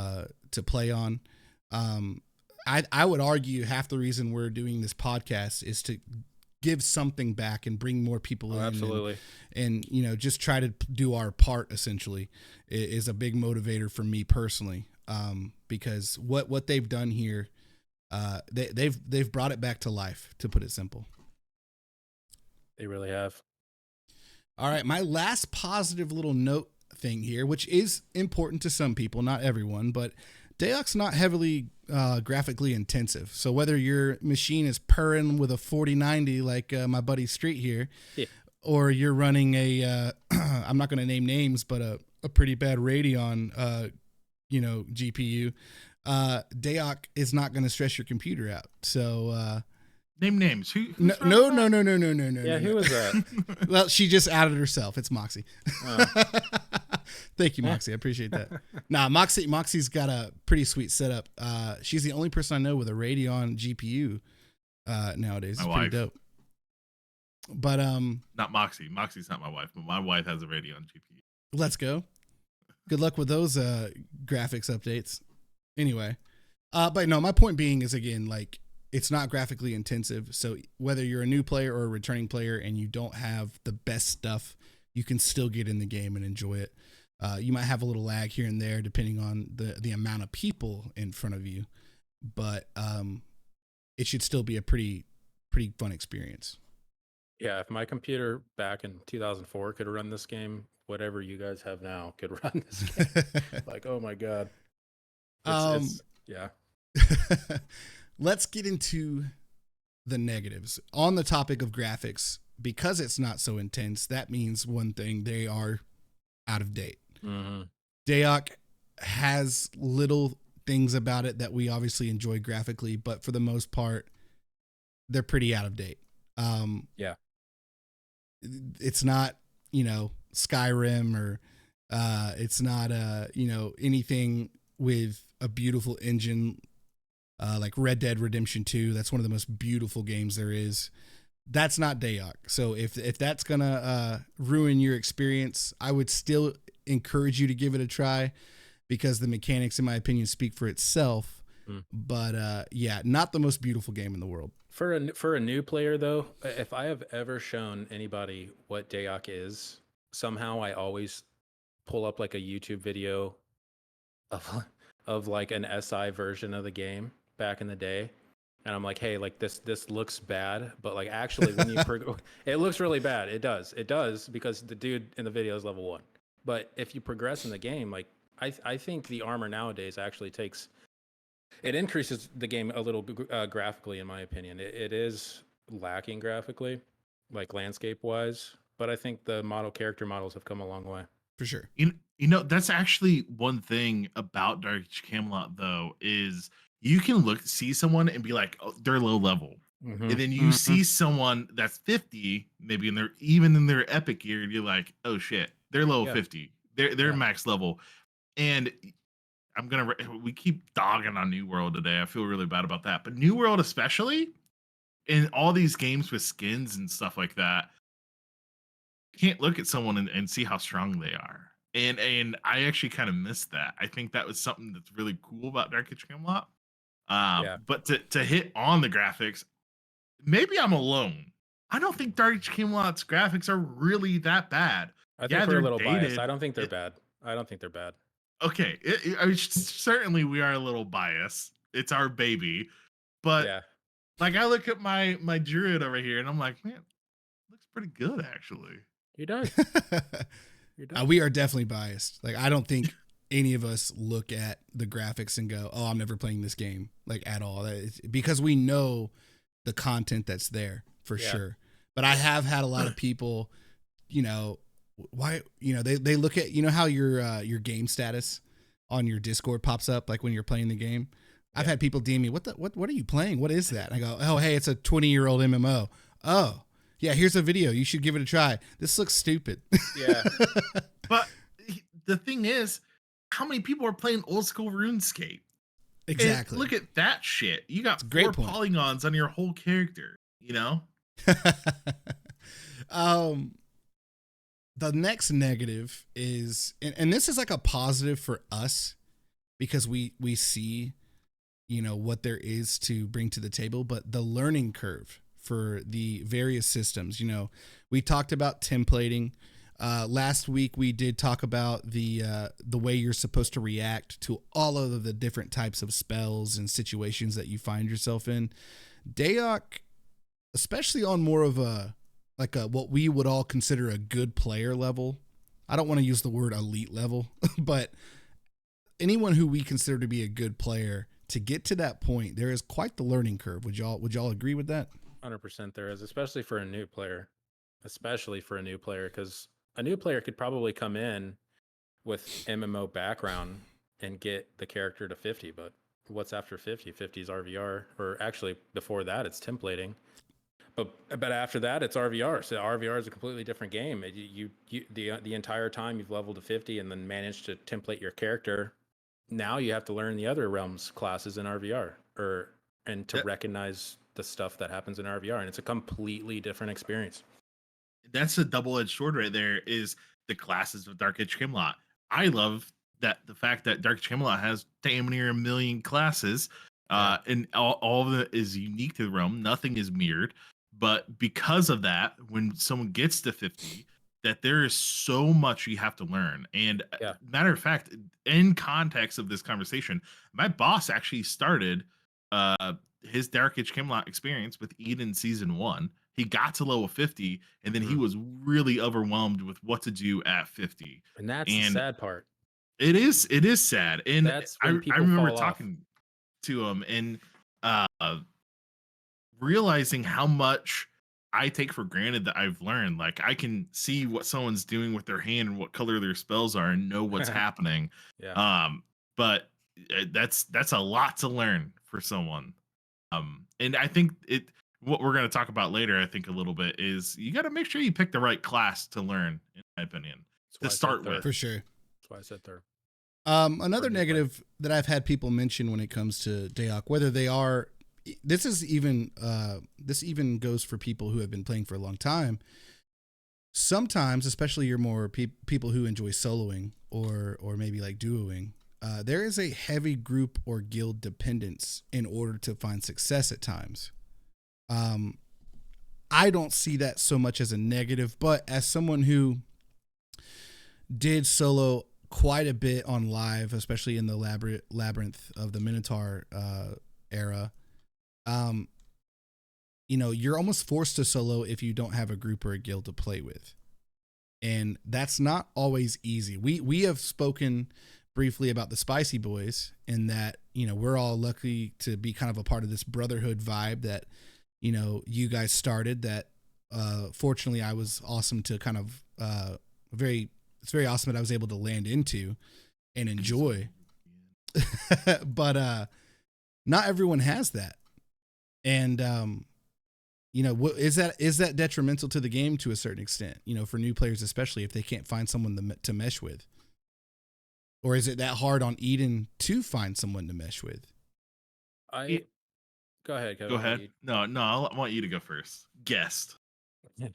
play on. I would argue half the reason we're doing this podcast is to give something back and bring more people in. Absolutely. And you know, just try to do our part, essentially, is a big motivator for me personally. Because what they've done here, they've brought it back to life, to put it simple. They really have. All right, my last positive little note thing here, which is important to some people, not everyone, but DAoC's not heavily graphically intensive. So whether your machine is purring with a 4090 like my buddy Street here, or you're running a I'm not going to name names, but a pretty bad Radeon GPU, DAoC is not going to stress your computer out. So name names. No. Yeah, who was that? Well, she just outed herself. It's Moxie. Oh. Thank you, Moxie. I appreciate that. Nah, Moxie's got a pretty sweet setup. She's the only person I know with a Radeon GPU nowadays. It's pretty dope. But not Moxie. Moxie's not my wife, but my wife has a Radeon GPU. Let's go. Good luck with those graphics updates. Anyway, but no, my point being is, again, like, it's not graphically intensive. So whether you're a new player or a returning player and you don't have the best stuff, you can still get in the game and enjoy it. You might have a little lag here and there depending on the amount of people in front of you, but it should still be a pretty fun experience. Yeah, if my computer back in 2004 could run this game, whatever you guys have now could run this game. Like, oh my God. Yeah. Let's get into the negatives. On the topic of graphics, because it's not so intense, that means one thing: they are out of date. Mm-hmm. DAoC has little things about it that we obviously enjoy graphically, but for the most part, they're pretty out of date. Yeah. It's not, Skyrim, or it's not, anything with a beautiful engine like Red Dead Redemption 2. That's one of the most beautiful games there is. That's not DAoC. So if that's gonna ruin your experience, I would still encourage you to give it a try, because the mechanics, in my opinion, speak for itself. But yeah, not the most beautiful game in the world. For a new player, though, if I have ever shown anybody what DAoC is, somehow I always pull up like a YouTube video of like an SI version of the game back in the day. And I'm like, hey, like this looks bad, but like actually when you it looks really bad. It does, because the dude in the video is level 1. But if you progress in the game, like I think the armor nowadays actually increases the game a little graphically, in my opinion. It is lacking graphically, like landscape wise, but I think the character models have come a long way. For sure. That's actually one thing about Dark Age of Camelot, though, is you can see someone and be like, oh, they're low level. Mm-hmm. And then you see someone that's 50, maybe even in their epic gear, and you're like, oh shit, they're low 50. They're max level. And we keep dogging on New World today. I feel really bad about that. But New World, especially, in all these games with skins and stuff like that, you can't look at someone and see how strong they are. And I actually kind of missed that. I think that was something that's really cool about Dark Age of Camelot. But to hit on the graphics, maybe I'm alone. I don't think Dark Age of Camelot's graphics are really that bad. I think we're a little biased. I don't think they're bad. Okay, certainly we are a little biased. It's our baby, but like I look at my druid over here, and I'm like, man, looks pretty good actually. He does. We are definitely biased. Like, I don't think any of us look at the graphics and go, "Oh, I'm never playing this game," like at all. Because we know the content that's there for sure. But I have had a lot of people, why, they look at, how your game status on your Discord pops up, like when you're playing the game. I've had people DM me, what are you playing? What is that? And I go, oh, hey, it's a 20-year-old MMO. Oh, yeah, here's a video. You should give it a try. This looks stupid. Yeah. But the thing is, how many people are playing old school RuneScape? Exactly. And look at that shit. You got great 4 point. polygons on your whole character, The next negative is, and this is like a positive for us because we see, what there is to bring to the table, but the learning curve for the various systems, we talked about templating. Last week we did talk about the way you're supposed to react to all of the different types of spells and situations that you find yourself in. DAoC, especially on more of a what we would all consider a good player level. I don't want to use the word elite level, but anyone who we consider to be a good player, to get to that point, there is quite the learning curve. Would y'all agree with that? 100% there is, especially for a new player. Because a new player could probably come in with MMO background and get the character to 50, but what's after 50? 50 is RVR, or actually before that it's templating. But after that it's RVR. So RVR is a completely different game. The entire time you've leveled to 50 and then managed to template your character. Now you have to learn the other realms classes in RVR, and to recognize the stuff that happens in RVR, and it's a completely different experience. That's a double-edged sword right there, is the classes of Dark Age of Camelot. I love that the fact that Dark Age of Camelot has damn near 1 million classes, and all of it is unique to the realm. Nothing is mirrored. But because of that, when someone gets to 50, that there is so much you have to learn. And matter of fact, in context of this conversation, my boss actually started his Dark Age Camelot experience with Eden Season 1. He got to level 50, and then he was really overwhelmed with what to do at 50. And that's the sad part. It is sad. And that's I when people remember fall talking to him and realizing how much I take for granted that I've learned. Like, I can see what someone's doing with their hand and what color their spells are and know what's happening. But that's a lot to learn for someone. And I think what we're going to talk about later, I think a little bit, is you got to make sure you pick the right class to learn, in my opinion, to start with. For sure. That's why I said third. Another negative that I've had people mention when it comes to DAoC, whether they are, this even goes for people who have been playing for a long time. Sometimes, especially your more people who enjoy soloing or maybe like duoing, there is a heavy group or guild dependence in order to find success at times. I don't see that so much as a negative, but as someone who did solo quite a bit on live, especially in the labyrinth of the Minotaur era, you're almost forced to solo if you don't have a group or a guild to play with. And that's not always easy. We have spoken briefly about the Spicy Boys, and that, we're all lucky to be kind of a part of this brotherhood vibe that, you guys started, that fortunately I was awesome to kind of it's very awesome that I was able to land into and enjoy. But not everyone has that. And is that detrimental to the game to a certain extent, for new players, especially if they can't find someone to mesh with? Or is it that hard on Eden to find someone to mesh with? Go ahead. Go ahead. No, I want you to go first. Guest.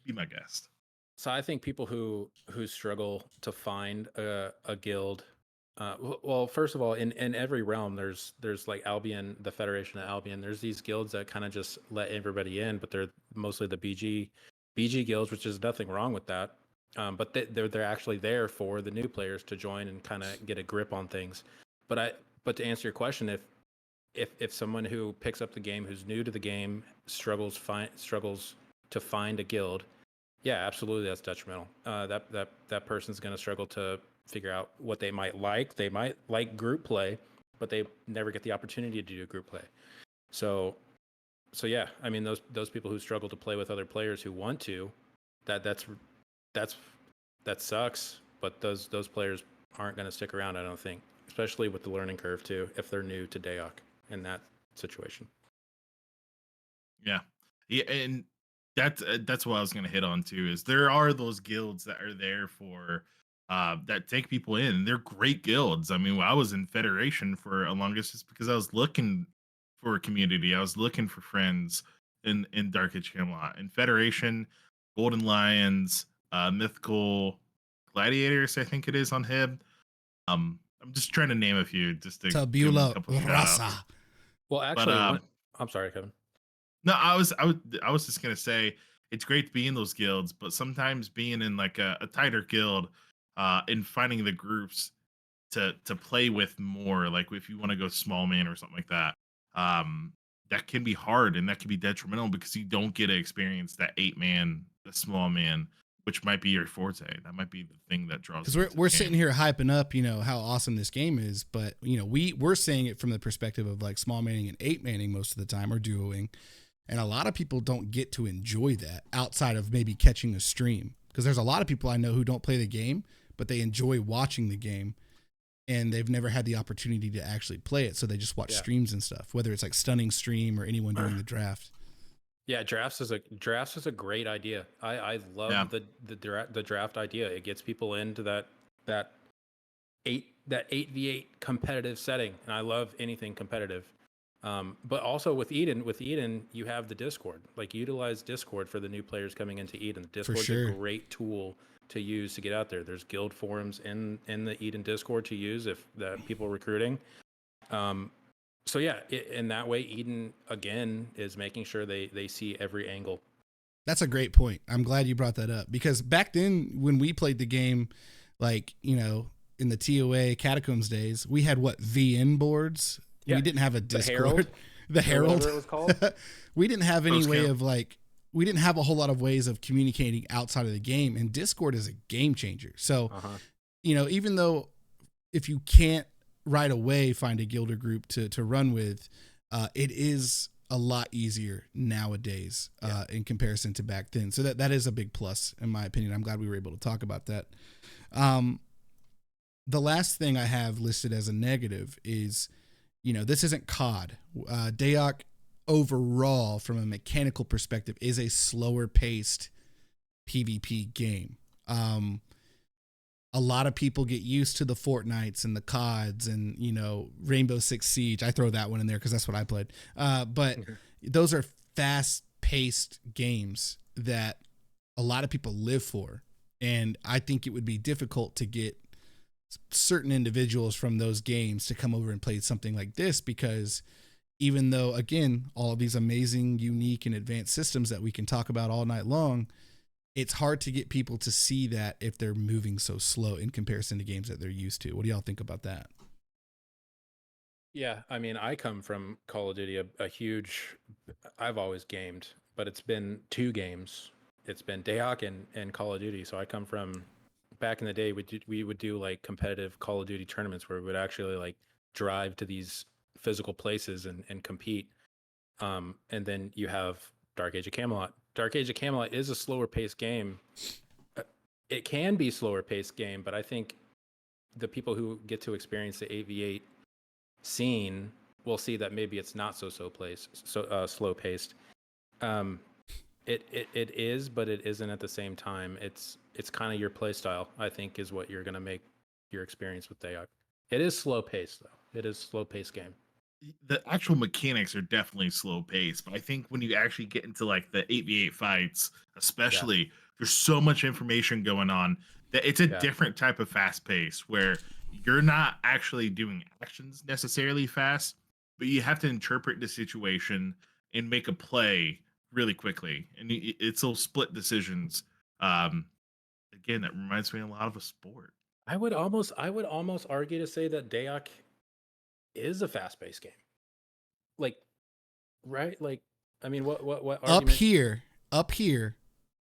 Be my guest. So I think people who struggle to find a guild, well, first of all, in every realm, there's like Albion, the Federation of Albion. There's these guilds that kind of just let everybody in, but they're mostly the BG guilds, which is nothing wrong with that. But they're actually there for the new players to join and kind of get a grip on things. But to answer your question, if someone who picks up the game, who's new to the game, struggles to find a guild, yeah, absolutely, that's detrimental. That person's going to struggle to figure out what they might like. They might like group play, but they never get the opportunity to do group play. So yeah, I mean those people who struggle to play with other players who want to, that sucks. But those players aren't going to stick around, I don't think, especially with the learning curve too, if they're new to DAoC in that situation. Yeah, and that's what I was gonna hit on too. Is there are those guilds that are there for that take people in. They're great guilds. I mean, I was in Federation for a longest just because I was looking for a community. I was looking for friends in Dark Age Camelot. In Federation, Golden Lions, Mythical Gladiators, I think it is on Hib. I'm just trying to name a few just to give 'em a Tabula couple shout rasa. outs. Well, actually, But I'm sorry, Kevin. no, I was just gonna say it's great to be in those guilds, but sometimes being in like a tighter guild, and finding the groups to play with more, like if you want to go small man or something like that, that can be hard and that can be detrimental because you don't get to experience that 8-man, the small man, which might be your forte. That might be the thing that draws. Because we're sitting here hyping up, how awesome this game is, but we're saying it from the perspective of like small manning and 8-manning most of the time, or duoing, and a lot of people don't get to enjoy that outside of maybe catching a stream. Because there's a lot of people I know who don't play the game, but they enjoy watching the game, and they've never had the opportunity to actually play it, so they just watch streams and stuff, whether it's like Stunning Stream or anyone doing the draft. Yeah, drafts is a great idea. I love the draft idea. It gets people into that 8v8 competitive setting, and I love anything competitive. But also with Eden, you have the Discord. Like, utilize Discord for the new players coming into Eden. The Discord's a great tool to use to get out there. There's guild forums in the Eden Discord to use if the people recruiting. So yeah, in that way, Eden again is making sure they see every angle. That's a great point. I'm glad you brought that up, because back then when we played the game, like, in the TOA Catacombs days, we had VN boards. Yeah. We didn't have a Discord. The Herald. It was called. We didn't have any way of we didn't have a whole lot of ways of communicating outside of the game, and Discord is a game changer. So, even though if you can't right away find a guild or group to run with, it is a lot easier nowadays in comparison to back then. So that is a big plus in my opinion. I'm glad we were able to talk about that. The last thing I have listed as a negative is, this isn't COD. DAoC overall, from a mechanical perspective, is a slower paced PvP game. A lot of people get used to the Fortnites and the CODs and, Rainbow Six Siege. I throw that one in there because that's what I played. But those are fast paced games that a lot of people live for. And I think it would be difficult to get certain individuals from those games to come over and play something like this, because even though, again, all of these amazing, unique, and advanced systems that we can talk about all night long, it's hard to get people to see that if they're moving so slow in comparison to games that they're used to. What do y'all think about that? Yeah, I mean, I come from Call of Duty, I've always gamed, but it's been 2 games. It's been DAoC and Call of Duty. So I come from, back in the day, we would do like competitive Call of Duty tournaments where we would actually like drive to these physical places and compete. And then you have Dark Age of Camelot. Dark Age of Camelot is a slower paced game. It can be slower paced game, but I think the people who get to experience the 8v8 scene will see that maybe it's not so slow paced. It is, but it isn't at the same time. It's kind of your play style, I think, is what you're going to make your experience with DAoC. It is slow paced though. It is slow paced game. The actual mechanics are definitely slow paced, but I think when you actually get into like the 8v8 fights, especially, there's so much information going on that it's a different type of fast pace where you're not actually doing actions necessarily fast, but you have to interpret the situation and make a play really quickly. And it's those split decisions. Again, that reminds me a lot of a sport. I would almost argue to say that DAoC is a fast-paced game. Like, right? Like, I mean, what argument? Up here,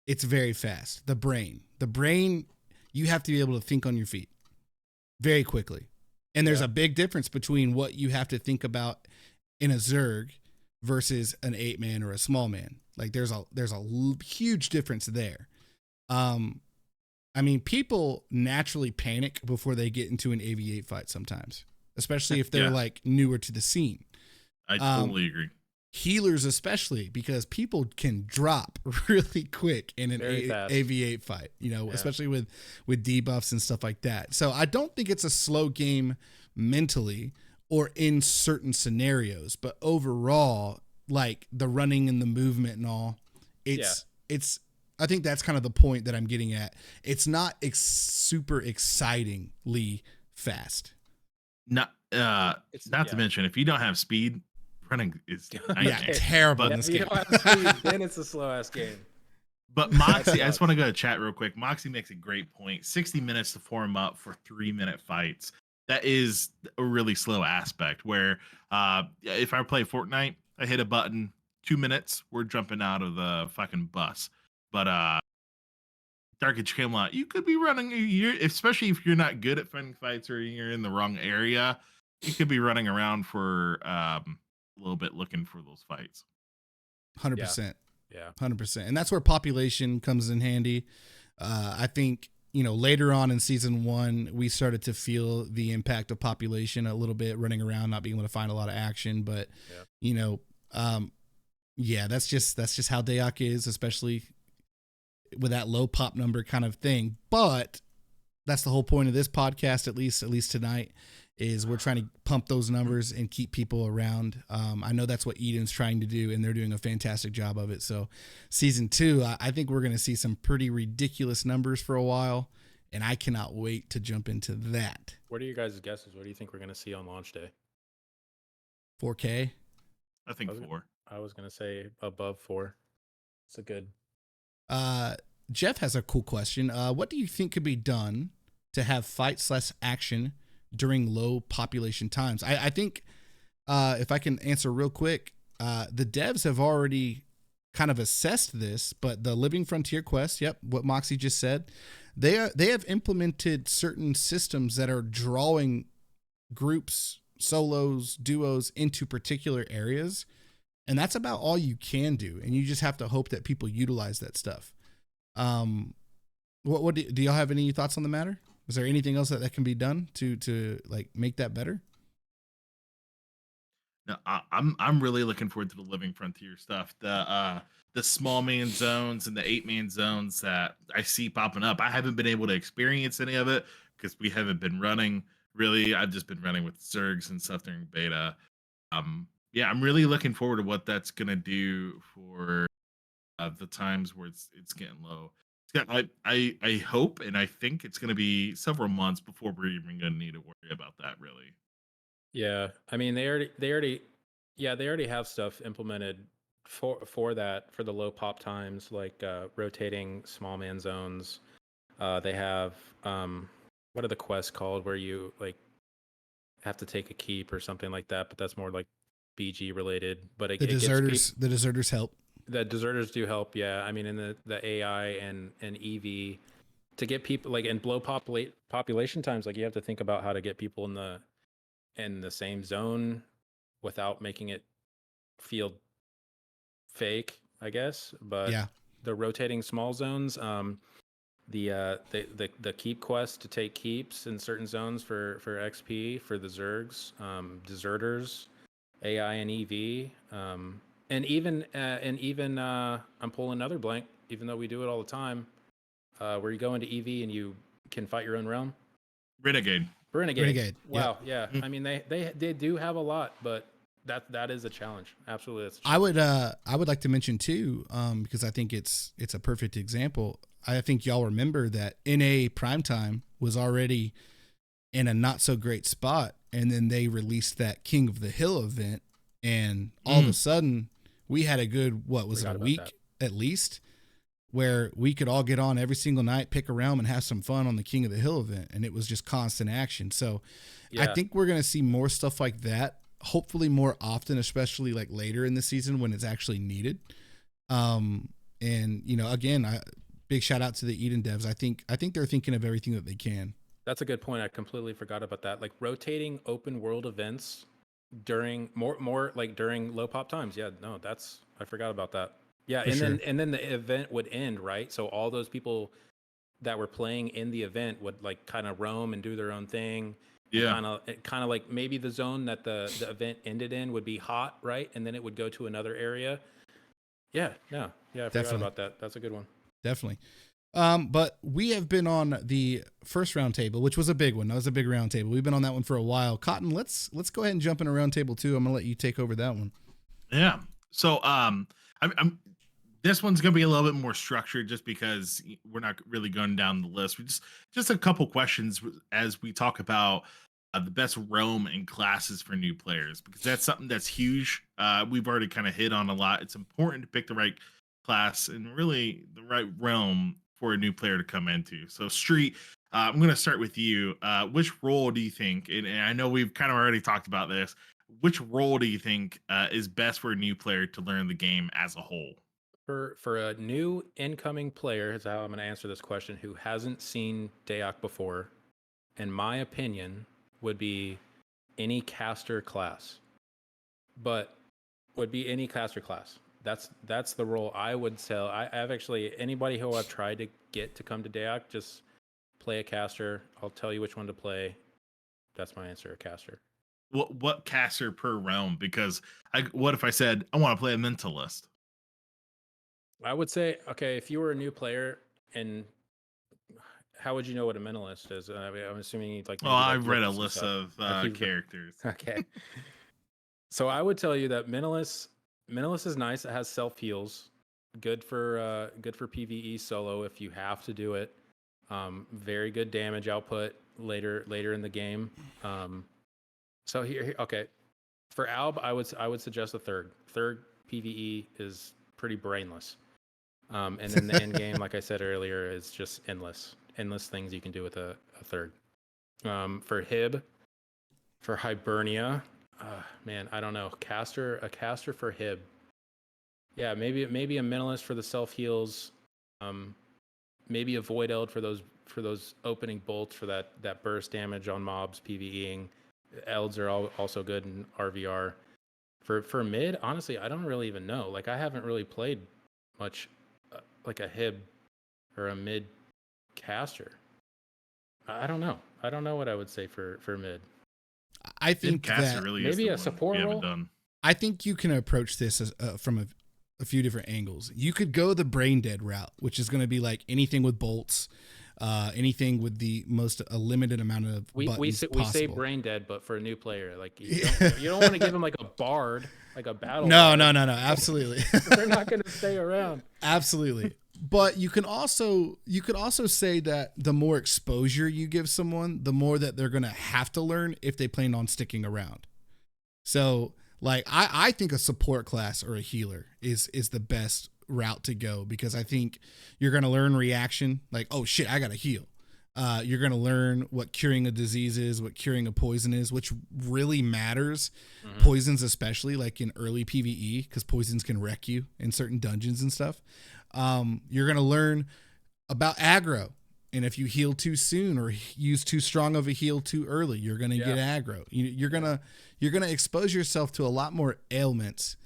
it's very fast. The brain, you have to be able to think on your feet. very quickly. And there's a big difference between what you have to think about in a Zerg versus an 8-man or a small man. Like there's a huge difference there. I mean, people naturally panic before they get into an AV8 fight sometimes, especially if they're like newer to the scene. I totally agree. Healers especially, because people can drop really quick in an AV8 fight, you know, especially with debuffs and stuff like that. So I don't think it's a slow game mentally or in certain scenarios, but overall, like the running and the movement and all, it's I think that's kind of the point that I'm getting at. It's not super excitingly fast. Not to mention, if you don't have speed, running is terrible in if this you game. don't have speed, then it's a slow ass game. But Moxie, I just want to go to chat real quick. Moxie makes a great point. 60 minutes to form up for 3-minute fights. That is a really slow aspect where if I play Fortnite, I hit a button, 2 minutes, we're jumping out of the fucking bus. But Dark Age of Camelot, you could be running, especially if you're not good at finding fights or you're in the wrong area, you could be running around for a little bit looking for those fights. 100%. Yeah. 100%. And that's where population comes in handy. I think, you know, later on in season 1, we started to feel the impact of population a little bit, running around, not being able to find a lot of action. But, you know, that's just how DAoC is, especially with that low pop number kind of thing. But that's the whole point of this podcast, at least tonight, is we're trying to pump those numbers and keep people around. I know that's what Eden's trying to do, and they're doing a fantastic job of it. So season 2, I think we're going to see some pretty ridiculous numbers for a while, and I cannot wait to jump into that. What are your guys' guesses? What do you think we're going to see on launch day? 4K? I think 4. I was going to say above 4. It's a good. Jeff has a cool question. What do you think could be done to have fight/action during low population times? I think if I can answer real quick, the devs have already kind of assessed this, but the Living Frontier quest, what Moxie just said, they have implemented certain systems that are drawing groups, solos, duos into particular areas, and that's about all you can do, and you just have to hope that people utilize that stuff. What do y'all have any thoughts on the matter? Is there anything else that can be done to like make that better? No, I'm really looking forward to the Living Frontier stuff. The small man zones and the 8-man zones that I see popping up. I haven't been able to experience any of it because we haven't been running. Really, I've just been running with Zergs and stuff during beta. I'm really looking forward to what that's gonna do for the times where it's getting low. I hope and I think it's going to be several months before we're even going to need to worry about that, really. Yeah, I mean they already have stuff implemented for that, for the low pop times, like rotating small man zones. They have what are the quests called where you like have to take a keep or something like that, but that's more like BG related. But the deserters help. The deserters do help, yeah. I mean, in the AI and EV, to get people like in low population times, like you have to think about how to get people in the same zone without making it feel fake, I guess. But the rotating small zones, the keep quest to take keeps in certain zones for XP for the Zergs, deserters, AI and EV. And even I'm pulling another blank, even though we do it all the time, where you go into EV and you can fight your own realm. Renegade. Wow. Yeah. I mean, they do have a lot, but that is a challenge. Absolutely. That's a challenge. I would like to mention too, because I think it's a perfect example. I think y'all remember that NA Primetime was already in a not so great spot, and then they released that King of the Hill event, and all of a sudden we had a good, a week at least, where we could all get on every single night, pick a realm, and have some fun on the King of the Hill event. And it was just constant action. So I think we're going to see more stuff like that, hopefully more often, especially like later in the season when it's actually needed. And, you know, again, big shout out to the Eden devs. I think they're thinking of everything that they can. That's a good point. I completely forgot about that. Like rotating open world events during more like during low pop times. Yeah, no, I forgot about that. Yeah, For sure. and then the event would end, right? So all those people that were playing in the event would like kind of roam and do their own thing. And Yeah. kind of like maybe the zone that the event ended in would be hot, right? And then it would go to another area. Yeah, I forgot Definitely. about that. That's a good one. Definitely. But we have been on the first round table, which was a big one. That was a big round table. We've been on that one for a while. Cotton, let's go ahead and jump in a round table too. I'm gonna let you take over that one. Yeah. So I'm this one's gonna be a little bit more structured just because we're not really going down the list. We just a couple questions as we talk about the best realm and classes for new players, because that's something that's huge. We've already kind of hit on a lot. It's important to pick the right class and really the right realm for a new player to come into. So Street, I'm going to start with you. Which role do you think, and I know we've kind of already talked about this, which role do you think is best for a new player to learn the game as a whole? For a new incoming player, is how I'm going to answer this question, who hasn't seen DAoC before, in my opinion, would be any caster class. But would be any caster class. That's the role I would tell. I've actually, anybody who I've tried to get to come to DAoC, just play a caster. I'll tell you which one to play. That's my answer, a caster. What caster per realm? Because what if I said I want to play a mentalist? I would say, okay, if you were a new player, and how would you know what a mentalist is? I'm assuming you'd like. Well, Maybe I've like read look a at some list stuff. of Like characters. Okay. So I would tell you that mentalist is nice. It has self heals, good for PvE solo if you have to do it. Very good damage output later in the game. So here okay, for Alb, I would suggest a third. Third PvE is pretty brainless. And then the end game, like I said earlier, is just endless things you can do with a third. For Hib, for Hibernia, man, I don't know. A caster for Hib. Yeah, maybe a mentalist for the self heals. Maybe a void eld for those opening bolts for that burst damage on mobs PvEing. Elds are also good in RVR. For mid, honestly, I don't really even know. Like I haven't really played much like a Hib or a mid caster. I don't know. I don't know what I would say for mid. I think Caster that really maybe is the a one support we haven't role? done. I think you can approach this as, from a few different angles. You could go the brain dead route, which is going to be like anything with bolts, anything with the most a limited amount of buttons we say possible. brain dead, but for a new player, like you don't want to give them like a bard, like a battle. No, bard. no, absolutely. They're not going to stay around. Absolutely. But you could also say that the more exposure you give someone, the more that they're going to have to learn if they plan on sticking around. So like I think a support class or a healer is the best route to go, because I think you're going to learn reaction, like, oh shit, I got to heal. You're going to learn what curing a disease is, what curing a poison is, which really matters. Mm-hmm. Poisons, especially like in early PvE, because poisons can wreck you in certain dungeons and stuff. You're going to learn about aggro. And if you heal too soon or use too strong of a heal too early, you're going to get aggro. You're going to expose yourself to a lot more ailments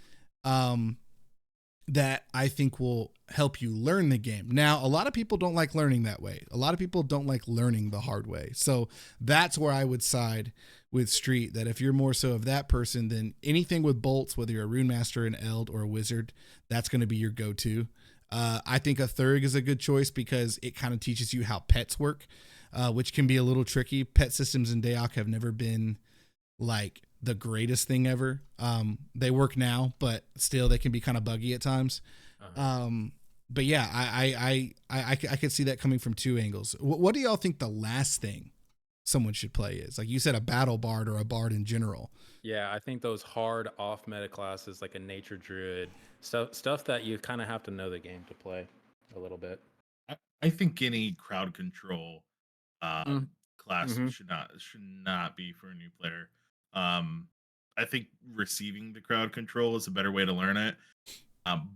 that I think will help you learn the game. Now, a lot of people don't like learning that way. A lot of people don't like learning the hard way. So that's where I would side with Street, that if you're more so of that person, then anything with bolts, whether you're a rune master, an eld, or a wizard, that's going to be your go-to. I think a Thurg is a good choice because it kind of teaches you how pets work, which can be a little tricky. Pet systems in DAoC have never been like the greatest thing ever. They work now, but still they can be kind of buggy at times. Uh-huh. But yeah, I could see that coming from two angles. What do y'all think the last thing someone should play is? Like you said, a battle bard or a bard in general. Yeah, I think those hard off meta classes like a nature druid, stuff that you kind of have to know the game to play a little bit. I think any crowd control class should not be for a new player. I think receiving the crowd control is a better way to learn it.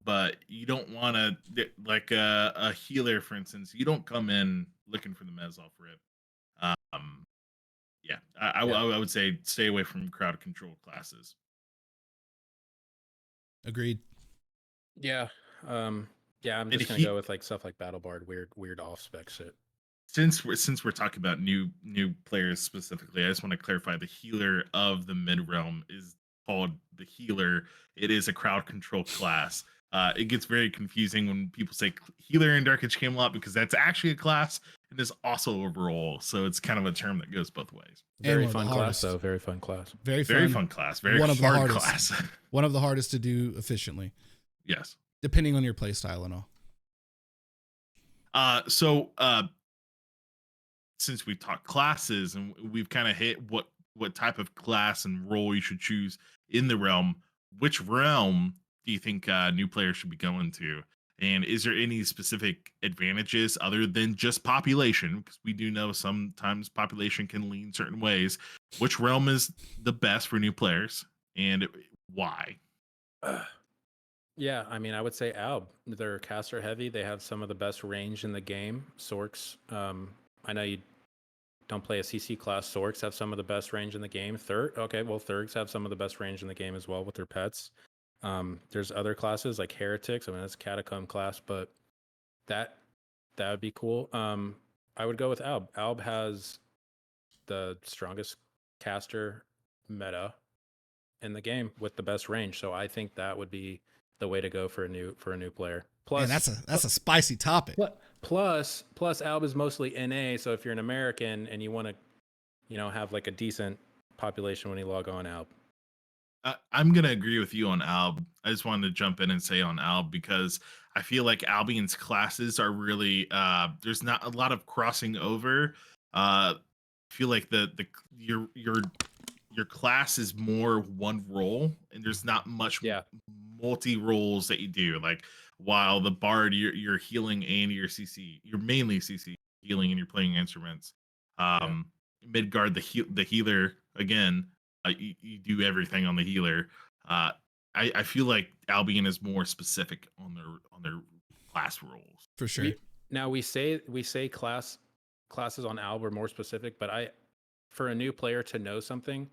But you don't want to, like a healer, for instance, you don't come in looking for the mez off rip. Yeah, I would say stay away from crowd control classes. Agreed. Yeah. Yeah, I'm And just gonna go with like stuff like Battle Bard, weird off spec shit. Since we're talking about new players specifically, I just want to clarify the healer of the mid realm is called the healer. It is a crowd control class. It gets very confusing when people say healer in Dark Age Camelot because that's actually a class and is also a role. So it's kind of a term that goes both ways. Very fun class, though. Very fun class. Very fun class. Very one of the hard hardest. class. One of the hardest to do efficiently. Yes. Depending on your play style and all. So since we've talked classes and we've kind of hit what type of class and role you should choose in the realm, which realm do you think new players should be going to? And is there any specific advantages other than just population? Because we do know sometimes population can lean certain ways. Which realm is the best for new players and why? Yeah, I mean, I would say Alb. They're caster heavy. They have some of the best range in the game. Sorks, I know you don't play a CC class. Sorks have some of the best range in the game. Thurgs have some of the best range in the game as well with their pets. There's other classes like Heretics. I mean, that's a catacomb class, but that would be cool. I would go with Alb. Alb has the strongest caster meta in the game with the best range, so I think that would be the way to go for a new player. Plus, man, that's a spicy topic. Plus, Alb is mostly NA. So if you're an American and you want to, have like a decent population when you log on Alb. I'm gonna agree with you on Alb. I just wanted to jump in and say on Alb because I feel like Albion's classes are really there's not a lot of crossing over. I feel like your class is more one role and there's not much multi roles that you do. Like while the bard you're healing and you're CC, you're mainly CC healing and you're playing instruments. Midgard the healer again, you do everything on the healer. I feel like Albion is more specific on their class roles. For sure. We say classes on Alb are more specific, but for a new player to know something,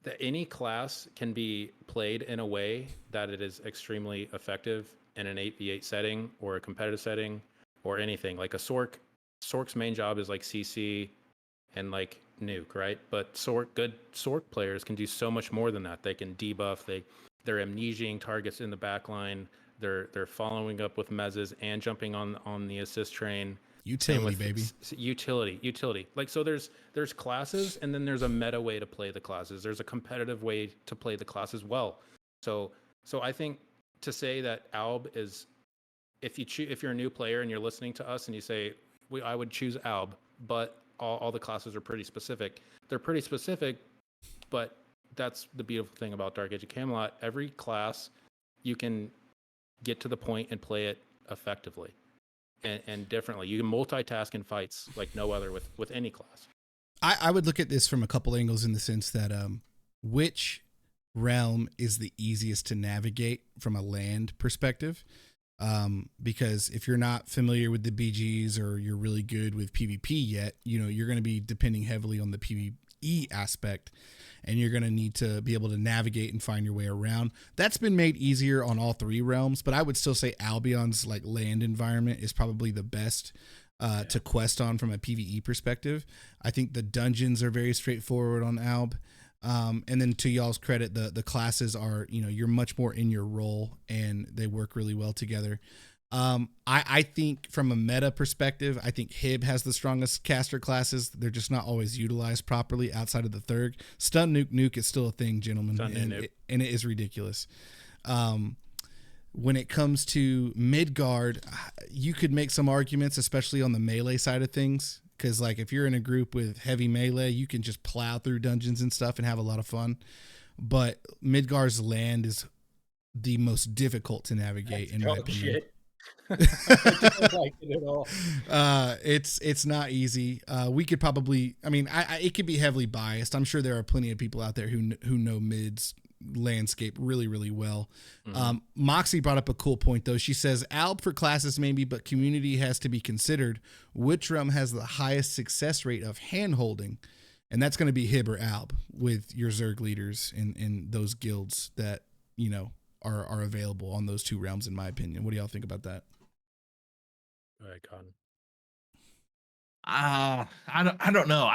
that any class can be played in a way that it is extremely effective in an 8v8 setting or a competitive setting or anything. Like a Sork's main job is like CC and like nuke, right? But good Sork players can do so much more than that. They can debuff, they're amnesiaing targets in the back line, they're following up with mezzes and jumping on the assist train. Utility, baby. Utility. Like, so there's classes, and then there's a meta way to play the classes. There's a competitive way to play the class as well. So I think to say that Alb is, if you're a new player and you're listening to us and you say I would choose Alb, but all the classes are pretty specific. They're pretty specific, but that's the beautiful thing about Dark Age of Camelot. Every class you can get to the point and play it effectively. And differently. You can multitask in fights like no other with any class. I would look at this from a couple angles in the sense that which realm is the easiest to navigate from a land perspective. Because if you're not familiar with the BGs or you're really good with PvP yet, you're going to be depending heavily on the PvE aspect, and you're going to need to be able to navigate and find your way around. That's been made easier on all three realms, but I would still say Albion's like land environment is probably the best to quest on from a PvE perspective. I think the dungeons are very straightforward on Alb. And then to y'all's credit, the classes are, you're much more in your role and they work really well together. I think from a meta perspective, I think Hib has the strongest caster classes. They're just not always utilized properly outside of the Thurg. Stun nuke is still a thing, gentlemen, and it is ridiculous. When it comes to Midgard, you could make some arguments, especially on the melee side of things. Because like if you're in a group with heavy melee, you can just plow through dungeons and stuff and have a lot of fun. But Midgard's land is the most difficult to navigate in my opinion. I don't like it at all. It's not easy. We could probably, it could be heavily biased. I'm sure there are plenty of people out there who know mids landscape really, really well. Mm-hmm. Moxie brought up a cool point, though. She says, Alb for classes maybe, but community has to be considered. Which realm has the highest success rate of hand-holding? And that's going to be Hib or Alb with your Zerg leaders in those guilds that, you know, are available on those two realms, in my opinion. What do y'all think about that? All right, Cotton. I don't know.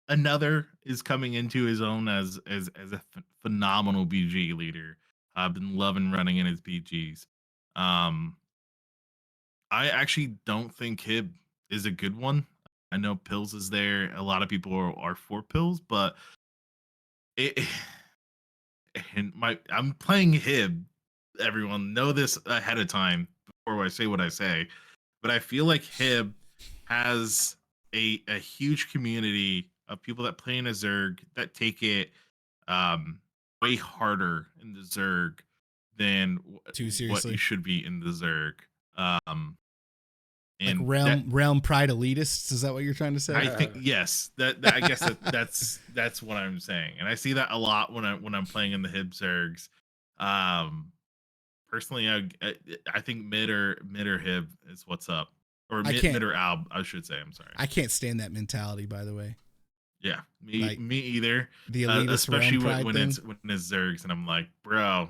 Another is coming into his own as a phenomenal BG leader. I've been loving running in his BGs. I actually don't think Hib is a good one. I know Pills is there. A lot of people are for Pills, but it and I'm playing Hib. Everyone know this ahead of time before I say what I say, but I feel like Hib has a huge community of people that play in a Zerg that take it way harder in the Zerg than Too what seriously? you should be in the Zerg. Like And realm pride elitists? Is that what you're trying to say? I think yes. That I guess that's what I'm saying, and I see that a lot when I'm playing in the Hib Zergs. Personally, I think mid or Hib is what's up, or mid or Alb, I should say. I'm sorry. I can't stand that mentality, by the way. Yeah, me either. The elitist especially realm pride when thing. it's Zergs, and I'm like, bro,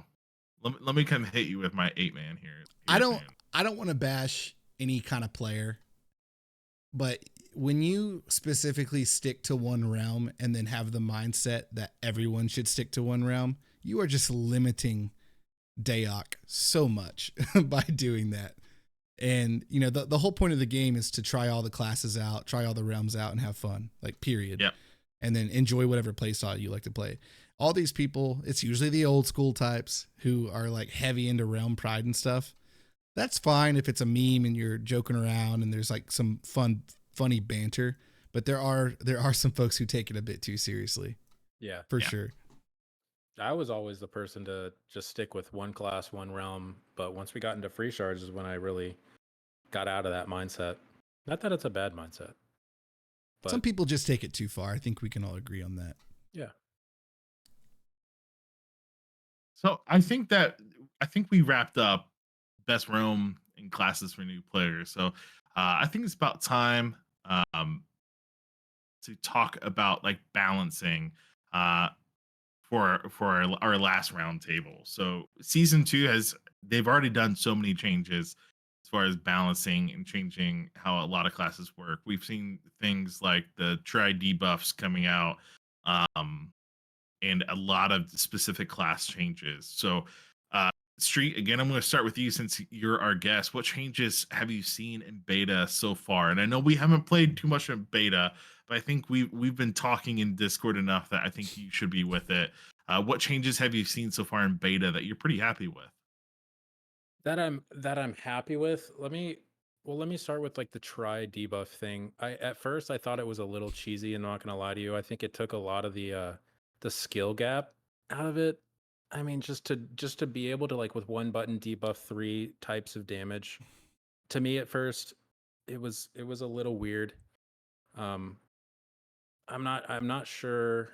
let me come hit you with my 8-man here. I don't want to bash any kind of player, but when you specifically stick to one realm and then have the mindset that everyone should stick to one realm, you are just limiting DAoC so much by doing that. And you know, the whole point of the game is to try all the classes out, try all the realms out, and have fun, like period. Yep. And then enjoy whatever playstyle you like to play. All these people, it's usually the old school types who are like heavy into realm pride and stuff. That's fine if it's a meme and you're joking around and there's like some funny banter, but there are some folks who take it a bit too seriously. Yeah, for sure. I was always the person to just stick with one class, one realm, but once we got into free shards is when I really got out of that mindset. Not that it's a bad mindset, but some people just take it too far. I think we can all agree on that. Yeah. So I think we wrapped up best realm in classes for new players. So I think it's about time to talk about like balancing for our last round table. So season 2 they've already done so many changes as far as balancing and changing how a lot of classes work. We've seen things like the try debuffs coming out, and a lot of specific class changes. So Street, again, I'm going to start with you since you're our guest. What changes have you seen in beta so far? And I know we haven't played too much in beta, but I think we've been talking in Discord enough that I think you should be with it. What changes have you seen so far in beta that you're pretty happy with? That I'm happy with. Let me start with like the try debuff thing. At first I thought it was a little cheesy, and not going to lie to you. I think it took a lot of the skill gap out of it. I mean, just to be able to like with one button debuff 3 types of damage. To me at first, it was a little weird. I'm not sure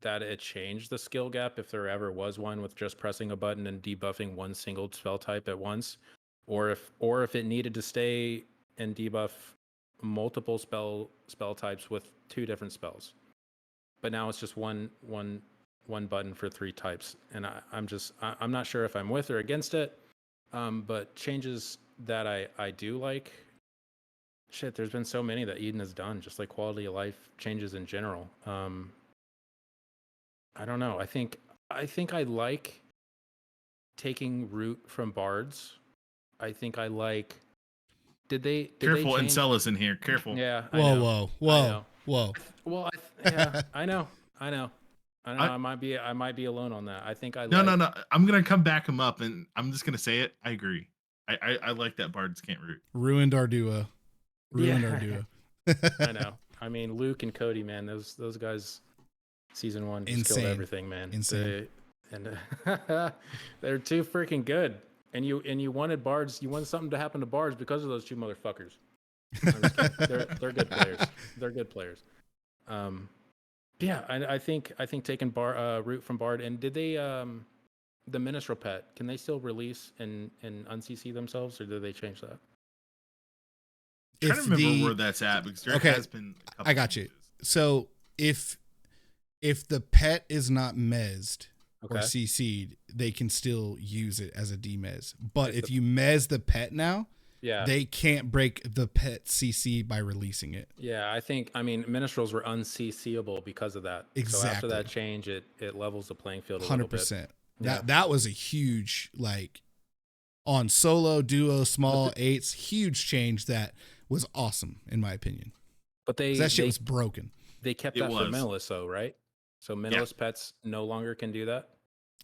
that it changed the skill gap if there ever was one with just pressing a button and debuffing one single spell type at once, or if it needed to stay and debuff multiple spell types with 2 different spells. But now it's just one button for 3 types, and I'm not sure if I'm with or against it. But changes that I do like. Shit, there's been so many that Eden has done, just like quality of life changes in general. I don't know. I think I like taking root from bards. I think I like. Did they Careful, change? Encelas in here. Careful. Yeah. Whoa. Well, yeah, I know. I might be alone on that. I think I no. I'm gonna come back him up, and I'm just gonna say it. I agree. I like that bards can't root. Ruined our duo. Our duo. I know. I mean, Luke and Cody, man, those guys, season 1 just killed everything, man. Insane. They're too freaking good. And you wanted bards. You wanted something to happen to bards because of those 2 motherfuckers. They're good players. They're good players. Yeah, I think taking root from Bard, and did they the Minstrel pet, can they still release and un-CC themselves, or did they change that? I'm trying to remember where that's at, because there has been a couple I got you. changes. So if the pet is not mezzed or Okay. CC'd, they can still use it as a demez. But Like if you mez the pet now, Yeah. they can't break the pet CC by releasing it. Yeah, I mean, Minstrels were un-CCable because of that. So after that Exactly. change, it levels the playing field a little bit. 100%. Yeah. That was a huge, like, on solo, duo, small, eights, huge change that was awesome in my opinion. But 'Cause that shit was broken. they kept It that for was. Menelist though, right? So Menelist pets no longer can do that.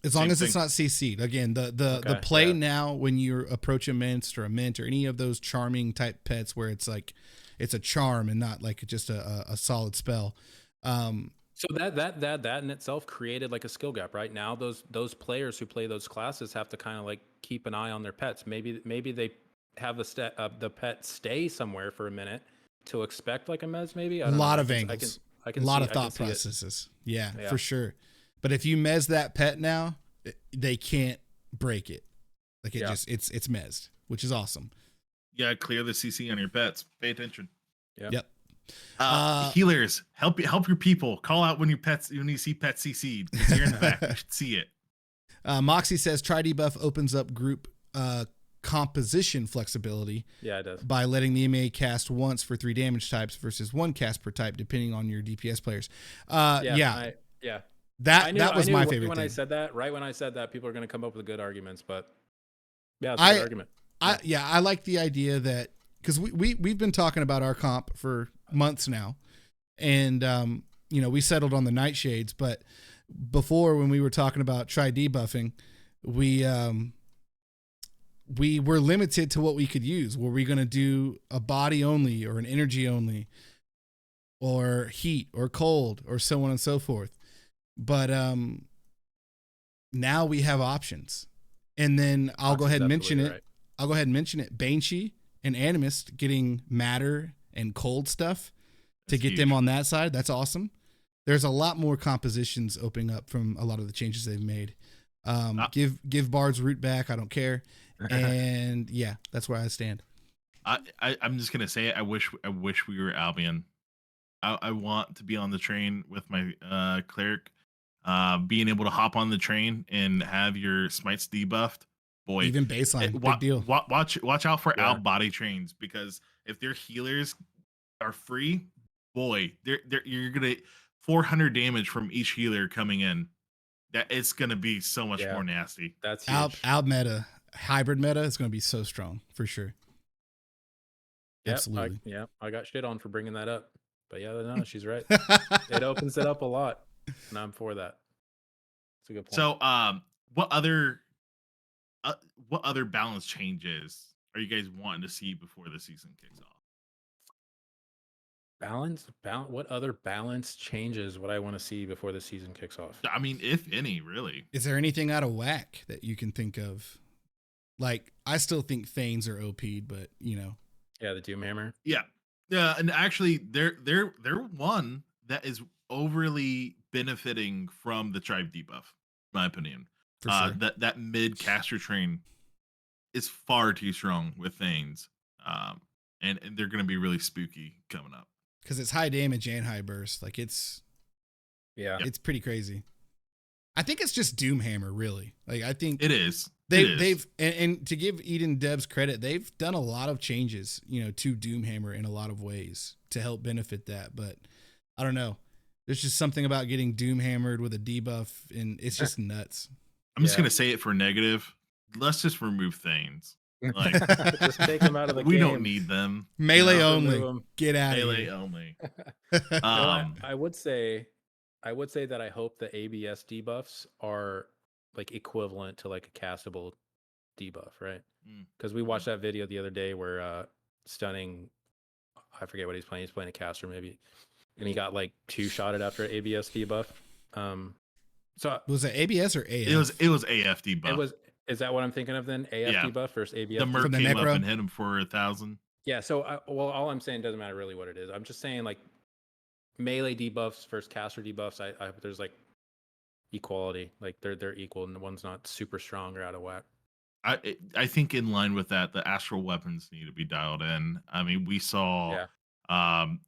As Same long as it's thing. not CC'd. Again, the Okay, play yeah. now when you approach a mint or any of those charming type pets where it's like it's a charm and not like just a solid spell. So that in itself created like a skill gap, right? Now those players who play those classes have to kind of like keep an eye on their pets. Maybe they have the pet stay somewhere for a minute to expect like a mez. Maybe A lot of angles. I can a lot see- of I can thought see it. processes. Yeah, Yeah. for sure. But if you mez that pet now, they can't break it. Like it Yeah. just it's mezzed, which is awesome. Yeah, clear the CC on your pets. Pay attention. Yep. Healers, help your people. Call out when you see pets CC'd. It's here in the back. You should see it. Moxie says try debuff opens up group composition flexibility Yeah, it does. by letting the MA cast once for 3 damage types versus 1 cast per type, depending on your DPS players. Yeah. That was my favorite when thing. I said that. Right when I said that, people are going to come up with good arguments, but yeah, it's a good argument. I like the idea that because we've been talking about our comp for months now, and we settled on the nightshades, but before when we were talking about try debuffing, we were limited to what we could use. Were we going to do a body only or an energy only or heat or cold or so on and so forth? But now we have options. And then I'll go ahead and mention it. Right. I'll go ahead and mention it. Banshee and Animist getting matter and cold stuff to That's get them huge. on that side. That's awesome. There's a lot more compositions opening up from a lot of the changes they've made. Give Bard's root back. I don't care. And yeah, that's where I stand. I'm just gonna say it. I wish we were Albion. I want to be on the train with my cleric. Being able to hop on the train and have your smites debuffed. Boy, Even baseline, big deal. Watch out for Yeah. out body trains, because if their healers are free, boy, you're gonna 400 damage from each healer coming in. That it's gonna be so much Yeah. more nasty. That's huge. Out meta, hybrid meta is going to be so strong for sure. Yep, Absolutely. I got shit on for bringing that up, but yeah, no, she's right. It opens it up a lot, and I'm for that. It's a good point. So, what other balance changes are you guys wanting to see before the season kicks off? balance. What other balance changes would I want to see before the season kicks off? I mean, if any, really. Is there anything out of whack that you can think of? Like, I still think Thanes are OP'd, but Yeah, the Doomhammer. Yeah, and actually, they're one that is overly benefiting from the tribe debuff, in my opinion. for sure. That mid caster train is far too strong with Thanes, and they're going to be really spooky coming up. Because it's high damage and high burst. Like it's pretty crazy. I think it's just Doomhammer, really. Like I think It is. they've and to give Eden Devs credit, they've done a lot of changes, to Doomhammer in a lot of ways to help benefit that. But I don't know. There's just something about getting Doomhammered with a debuff, and it's just nuts. I'm just Yeah. going to say it for negative. Let's just remove Thanes. Like, Just take them out of the we game. don't need them. Melee No. only. Remove 'em. Get out of Melee here. only. No, Um, I would say that I hope the ABS debuffs are like equivalent to like a castable debuff, right? Mm. Because we watched that video the other day where Stunning, I forget what he's playing. He's playing a caster maybe, and he got like 2-shotted after an ABS debuff. So Was it ABS or AF? it was AF debuff. is that what I'm thinking of then? AF Yeah. debuff versus ABS. The Merc From the came up Necro? and hit him for 1,000. Yeah, so all I'm saying doesn't matter really what it is. I'm just saying like melee debuffs versus caster debuffs, I hope there's like equality, like they're equal and the one's not super strong or out of whack. I think in line with that, the astral weapons need to be dialed in. I mean, we saw well,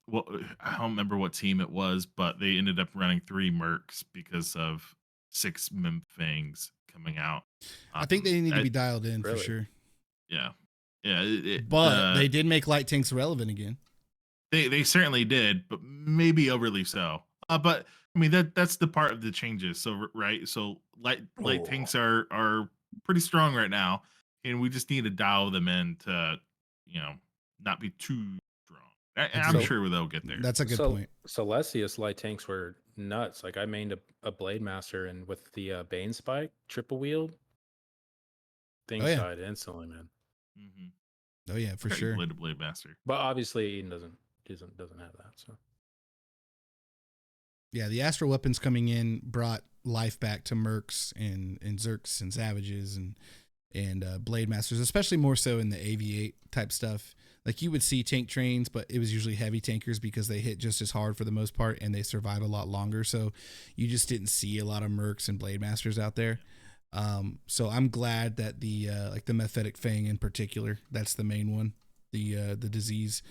I don't remember what team it was, but they ended up running 3 mercs because of 6 Memphangs coming out. I think they need to be dialed in really? for sure. Yeah. But they did make light tanks relevant again. They certainly did, but maybe overly so. But I mean that's the part of the changes. So right, so light tanks are pretty strong right now, and we just need to dial them in to, not be too strong. I'm sure they'll get there. That's a good point. Celestius light tanks were nuts. Like I mained a Blade Master, and with the Bane Spike triple wield, things died instantly, man. Mm-hmm. Oh yeah, for sure. Played a Blade Master, but obviously Eden doesn't have that. So yeah, the astral weapons coming in brought life back to mercs and Zerks and Savages and Blade Masters, especially more so in the AV8 type stuff. Like you would see tank trains, but it was usually heavy tankers because they hit just as hard for the most part and they survive a lot longer. So you just didn't see a lot of mercs and Blade Masters out there. So I'm glad that the like the Mephetic Fang in particular, that's the main one, the disease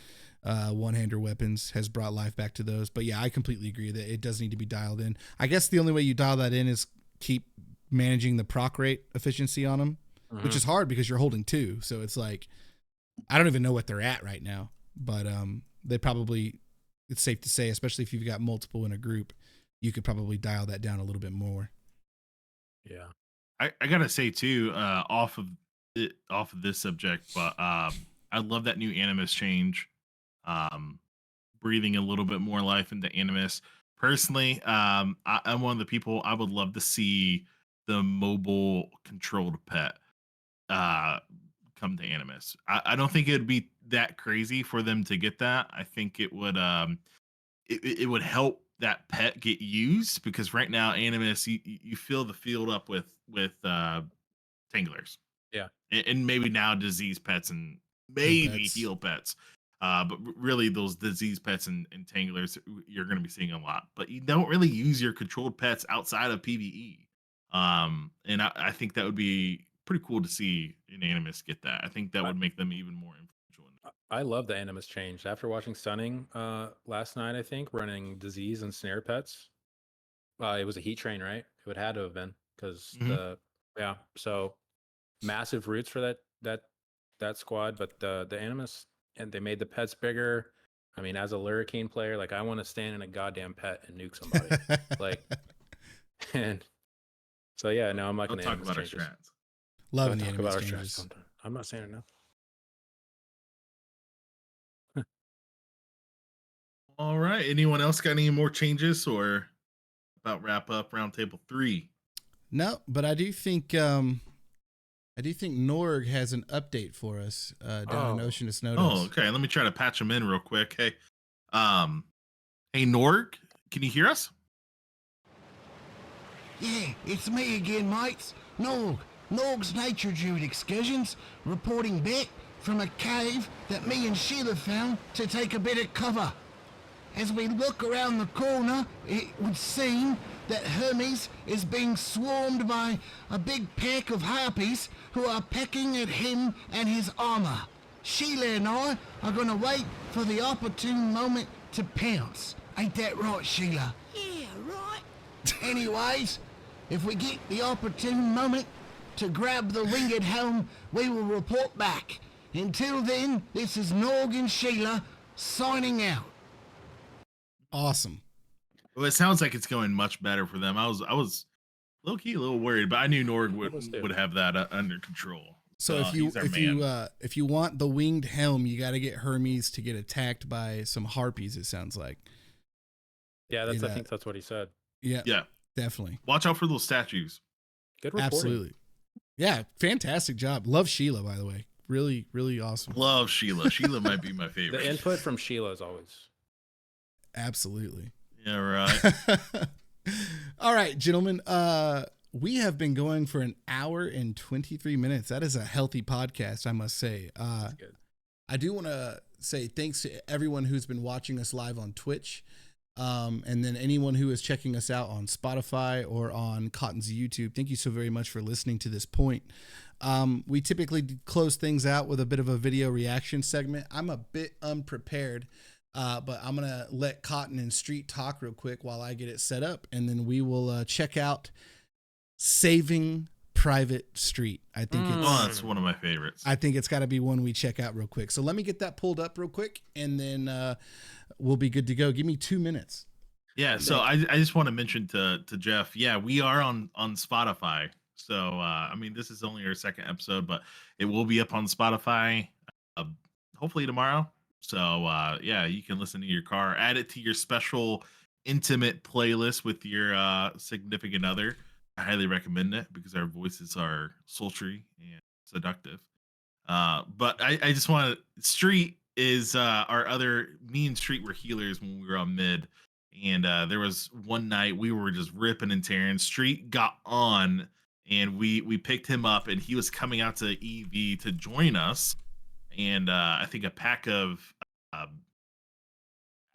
one-hander weapons has brought life back to those. But yeah, I completely agree that it does need to be dialed in. I guess the only way you dial that in is keep managing the proc rate efficiency on them, which is hard because you're holding 2. So it's like, I don't even know what they're at right now, but they probably, it's safe to say, especially if you've got multiple in a group, you could probably dial that down a little bit more. Yeah. I gotta say too, off of this subject, but I love that new Animus change. Breathing a little bit more life into Animus. Personally, I'm one of the people I would love to see the mobile controlled pet come to Animus. I don't think it would be that crazy for them to get that. I think it would it would help that pet get used, because right now Animus you fill the field up with tanglers. Yeah. And maybe now disease pets and maybe heal pets. But really those disease pets and tanglers you're going to be seeing a lot, but you don't really use your controlled pets outside of PvE. And I think that would be pretty cool to see an Animus get that. I think that would make them even more influential. I love the Animus change. After watching Stunning last night, I think, running disease and snare pets, it was a heat train, right? It would had to have been, because so massive roots for that squad. But the Animus, and they made the pets bigger. I mean, as a Lurricane player, like I want to stand in a goddamn pet and nuke somebody. Like, and so yeah, no, I'm not going to talk about our strats. Loving the Animus changes. I'm not saying enough. All right. Anyone else got any more changes, or about wrap up roundtable 3? No, but I do think Norg has an update for us down in Ocean of Snow. Oh, okay. Let me try to patch him in real quick. Hey, hey Norg, can you hear us? Yeah, it's me again, mates. Norg's Nature Druid Excursions, reporting back from a cave that me and Sheila found to take a bit of cover. As we look around the corner, it would seem that Hermes is being swarmed by a big pack of harpies who are pecking at him and his armor. Sheila and I are gonna wait for the opportune moment to pounce. Ain't that right, Sheila? Yeah, right. Anyways, if we get the opportune moment to grab the winged helm, we will report back. Until then, this is Norg and Sheila signing out. Awesome. Well, it sounds like it's going much better for them. I was low key a little worried, but I knew Norg would have that under control. So if you want the winged helm, you got to get Hermes to get attacked by some harpies. It sounds like. Yeah, I think that's what he said. Yeah, definitely. Watch out for those statues. Good reporting. Absolutely. Yeah, fantastic job. Love Sheila, by the way. Really, really awesome. Love Sheila. Sheila might be my favorite. The input from Sheila is always. Absolutely. Yeah, right. All right, gentlemen. We have been going for an hour and 23 minutes. That is a healthy podcast, I must say. That's good. I do want to say thanks to everyone who's been watching us live on Twitch. And then anyone who is checking us out on Spotify or on Cotton's YouTube, thank you so very much for listening to this point. We typically close things out with a bit of a video reaction segment. I'm a bit unprepared, but I'm going to let Cotton and Street talk real quick while I get it set up, and then we will check out Saving Private Street. I think that's one of my favorites. I think it's got to be one we check out real quick. So let me get that pulled up real quick, and then we'll be good to go. Give me 2 minutes. Yeah, so I just want to mention to Jeff, yeah, we are on Spotify. So I mean, this is only our second episode, but it will be up on Spotify hopefully tomorrow. So yeah, you can listen to your car, add it to your special intimate playlist with your significant other. I highly recommend it because our voices are sultry and seductive. But I just want to, Street is our other, me and Street were healers when we were on mid. And there was one night we were just ripping and tearing. Street got on and we picked him up, and he was coming out to EV to join us. And I think a pack of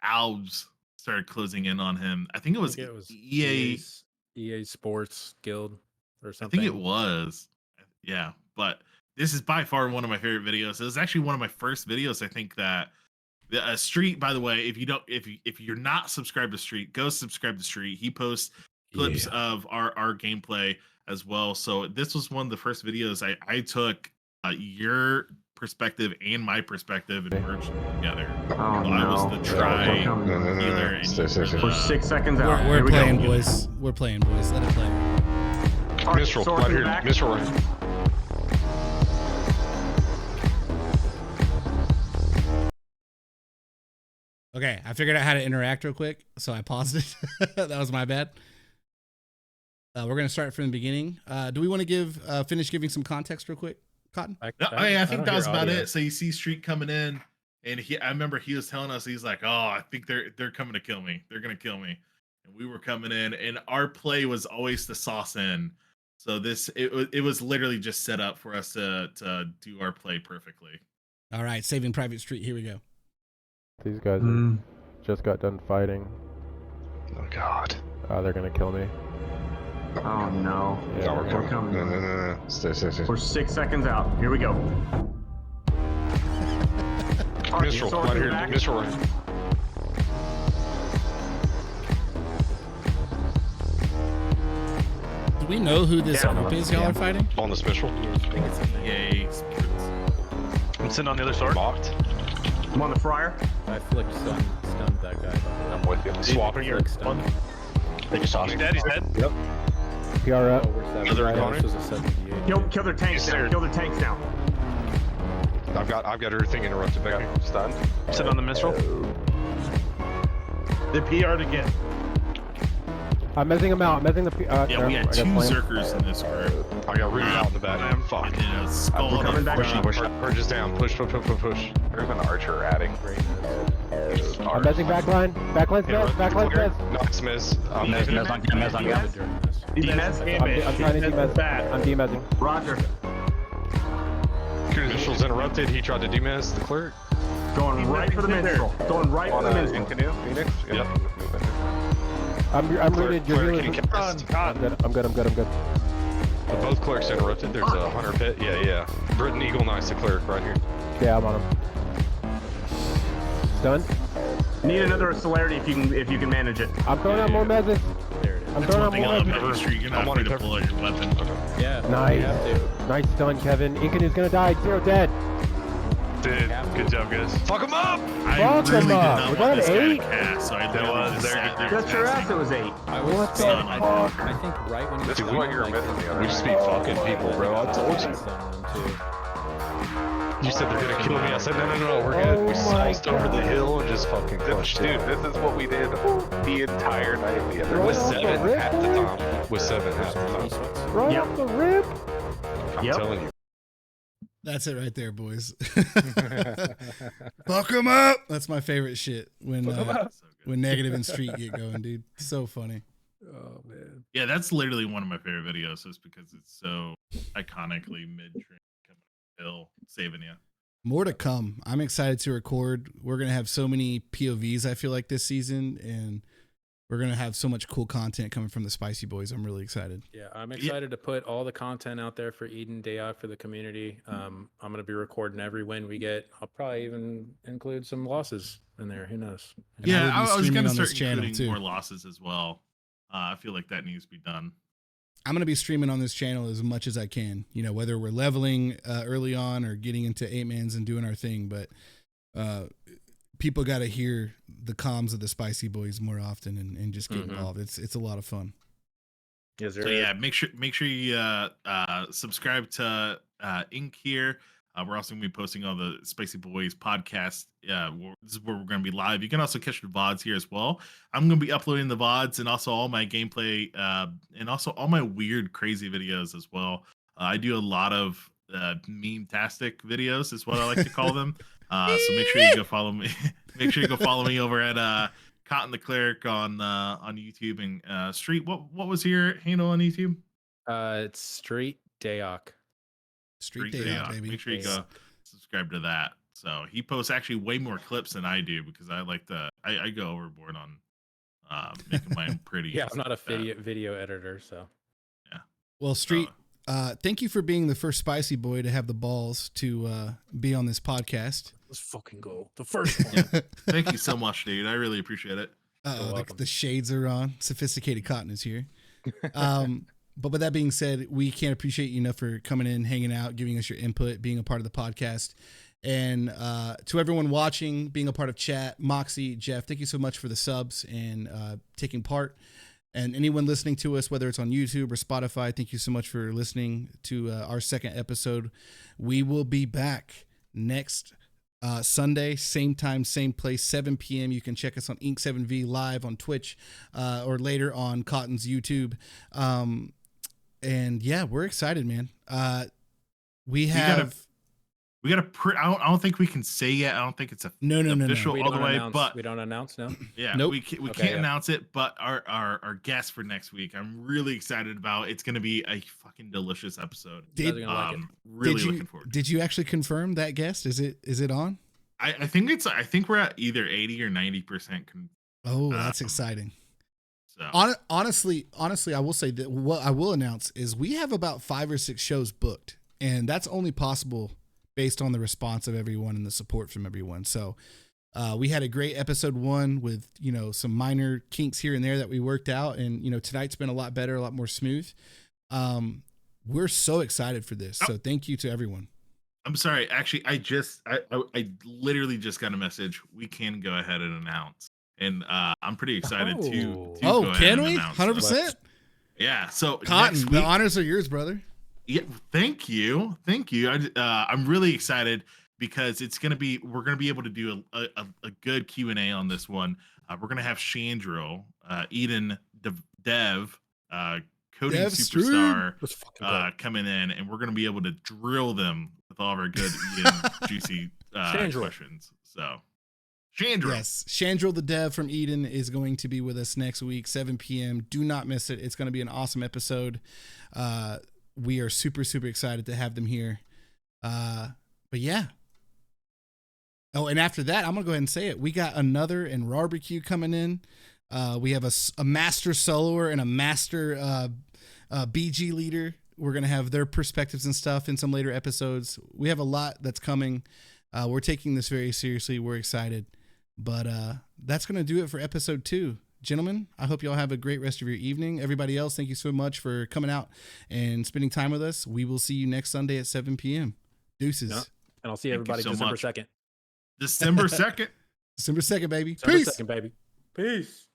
Albs started closing in on him. I think it was EA Sports Guild or I something. think it was. Yeah. But this is by far one of my favorite videos. It was actually one of my first videos. I think that Street, by the way, if you're not subscribed to Street, go subscribe to Street. He posts clips of our gameplay as well. So this was one of the first videos I took your perspective and my perspective and merged them together. Oh, so I was the try healer. And We're 6 seconds out. We're playing, boys. We're playing, boys. Let it play. Mistral, right here. Mistral. Okay, I figured out how to interact real quick, so I paused it. That was my bad. We're gonna start from the beginning. Do we want to finish giving some context real quick, Cotton? I think that was about it. So you see Street coming in, and I remember he was telling us, he's like, "Oh, I think they're coming to kill me. They're gonna kill me." And we were coming in, and our play was always to sauce in. So it was literally just set up for us to do our play perfectly. All right, Saving Private Street. Here we go. These guys just got done fighting. Oh God. They're gonna kill me. Oh no. Yeah, we're coming. No. Stay. We're 6 seconds out. Here we go. Mistral, right here. Mistral. Do we know who this group is y'all are fighting? On this Mistral. I think it's EA Sports. I'm sitting on the other sword. Locked. I'm on the fryer. I flicked stunned that guy. I'm with you. Swapping here. He's dead. He's dead. Yep. PR up. Oh, we're 7. Other This was a 78. Kill their tanks down. Kill their tanks down. I've got everything interrupted back here. Stunned. I'm sitting on the Mistral. They PR'd again. I'm mezzing them out. I'm mezzing the. Yeah, we had 2 Zerkers in this group. I got rooted out in the back. Fuck. And then a skull coming back. Purges down. Push. There's an archer adding. I'm mezzing backline. Backline's mez. Backline's mez. Nice miss. Mez on I'm trying to demez. I'm demezzing. Roger. Credentials interrupted. He tried to demez the clerk. Going right for the minstrel. Going right for the minstrel. Canoe. Phoenix. Yep. I'm rooted. You're Clerk, really. can cast. I'm good. Both clerks interrupted. There's a hunter pit. Yeah. Britain Eagle, nice. The clerk right here. Yeah, I'm on him. Stunned. Need another celerity if you can manage it. I'm throwing out more mezzes. There it is. I'm That's throwing one out thing I more love mezzes. about Street. You're not I'm on free to it. pull out your weapon. Yeah. Nice. You have to. Nice stun, Kevin. Incanue's gonna die. 0 dead. Dude, good job, guys. Fuck him up! I Fuck really him did up. not Was want that this an guy to 8? cast, so I literally just sat there. Just your ass, it was 8. I was What the stunned. fuck? I think right when you This is stunned what him, you're like, missing. We just be fucking people, bro. I told you. You said they're gonna kill me. I said no, we're good. We sliced over the hill and just fucking crushed it. Dude, this is what we did the entire night the other With day. 7 at the time. With 7 at the time. Right Yep. off the rip. I'm telling you. That's it right there, boys. Fuck them up. That's my favorite shit when Negative and Street get going, dude. So funny. Oh man. Yeah, that's literally one of my favorite videos, just because it's so iconically mid-train coming up the hill, saving you. More to come. I'm excited to record. We're going to have so many POVs, I feel like, this season, and we're going to have so much cool content coming from the Spicy Boys. I'm really excited. Yeah, I'm excited to put all the content out there for Eden DAoC for the community. I'm going to be recording every win we get. I'll probably even include some losses in there. Who knows? And I will be I was streaming going to on start this channel, including too. more losses as well. I feel like that needs to be done. I'm going to be streaming on this channel as much as I can, you know, whether we're leveling early on or getting into 8-mans and doing our thing. But people got to hear the comms of the Spicy Boys more often and just get involved. It's a lot of fun. Yes, sir. So yeah, make sure you subscribe to Inc here. We're also gonna be posting all the Spicy Boys podcast. This is where we're gonna be live. You can also catch the VODs here as well. I'm gonna be uploading the VODs and also all my gameplay and also all my weird, crazy videos as well. I do a lot of meme-tastic videos, is what I like to call them. So make sure you go follow me. Make sure you go follow me over at Cotton the Cleric on YouTube and Street. What was your handle on YouTube? It's StreetyDstreet. Street DAoC, baby. Make sure you go subscribe to that. So he posts actually way more clips than I do because I like to. I go overboard on making mine pretty. Yeah, I'm not a video editor, so. Yeah. Well, Street, thank you for being the first Spicy Boy to have the balls to be on this podcast. Let's fucking go. The first one. Thank you so much, dude. I really appreciate it. The shades are on. Sophisticated Cotton is here. But with that being said, we can't appreciate you enough for coming in, hanging out, giving us your input, being a part of the podcast. And to everyone watching, being a part of chat, Moxie, Jeff, thank you so much for the subs and taking part. And anyone listening to us, whether it's on YouTube or Spotify, thank you so much for listening to our second episode. We will be back next Sunday, same time, same place, 7 p.m. You can check us on Inc7V live on Twitch or later on Cotton's YouTube. And yeah, we're excited, man. We got I don't think we can say yet. I don't think it's official We all the don't way, announce- but we don't announce now. yeah, Nope. we can't announce it. But our guest for next week, I'm really excited about. It's gonna be a fucking delicious episode. Did- Really looking forward. Did you actually confirm that guest? Is it on? I think we're at either 80 or 90%. Oh, that's exciting. So Honestly, I will say that what I will announce is we have about 5 or 6 shows booked, and that's only possible based on the response of everyone and the support from everyone. So we had a great episode 1 with, you know, some minor kinks here and there that we worked out, and you know, tonight's been a lot better, a lot more smooth. We're so excited for this. So thank you to everyone. I'm sorry. Actually, I literally just got a message. We can go ahead and announce. And I'm pretty excited to go ahead can and we? announce 100%. Yeah. So Cotton, next week, the honors are yours, brother. Yeah. Thank you. I'm really excited because we're gonna be able to do a good Q&A on this one. We're gonna have Chandro, Eden, Dev, Coding Dev Superstar coming in, and we're gonna be able to drill them with all of our good Eden juicy questions. So. Chandro. Yes, Chandro the Dev from Eden is going to be with us next week, 7 p.m. Do not miss it. It's going to be an awesome episode. We are super, super excited to have them here. But yeah. Oh, and after that, I'm going to go ahead and say it. We got another enMMORPG coming in. We have a master soloer and a master BG leader. We're going to have their perspectives and stuff in some later episodes. We have a lot that's coming. We're taking this very seriously. We're excited. But that's going to do it for episode 2. Gentlemen, I hope y'all have a great rest of your evening. Everybody else, thank you so much for coming out and spending time with us. We will see you next Sunday at 7 p.m. Deuces. Yeah. And I'll see everybody December 2nd. December 2nd. December 2nd, baby. December Peace. 2nd, baby. Peace.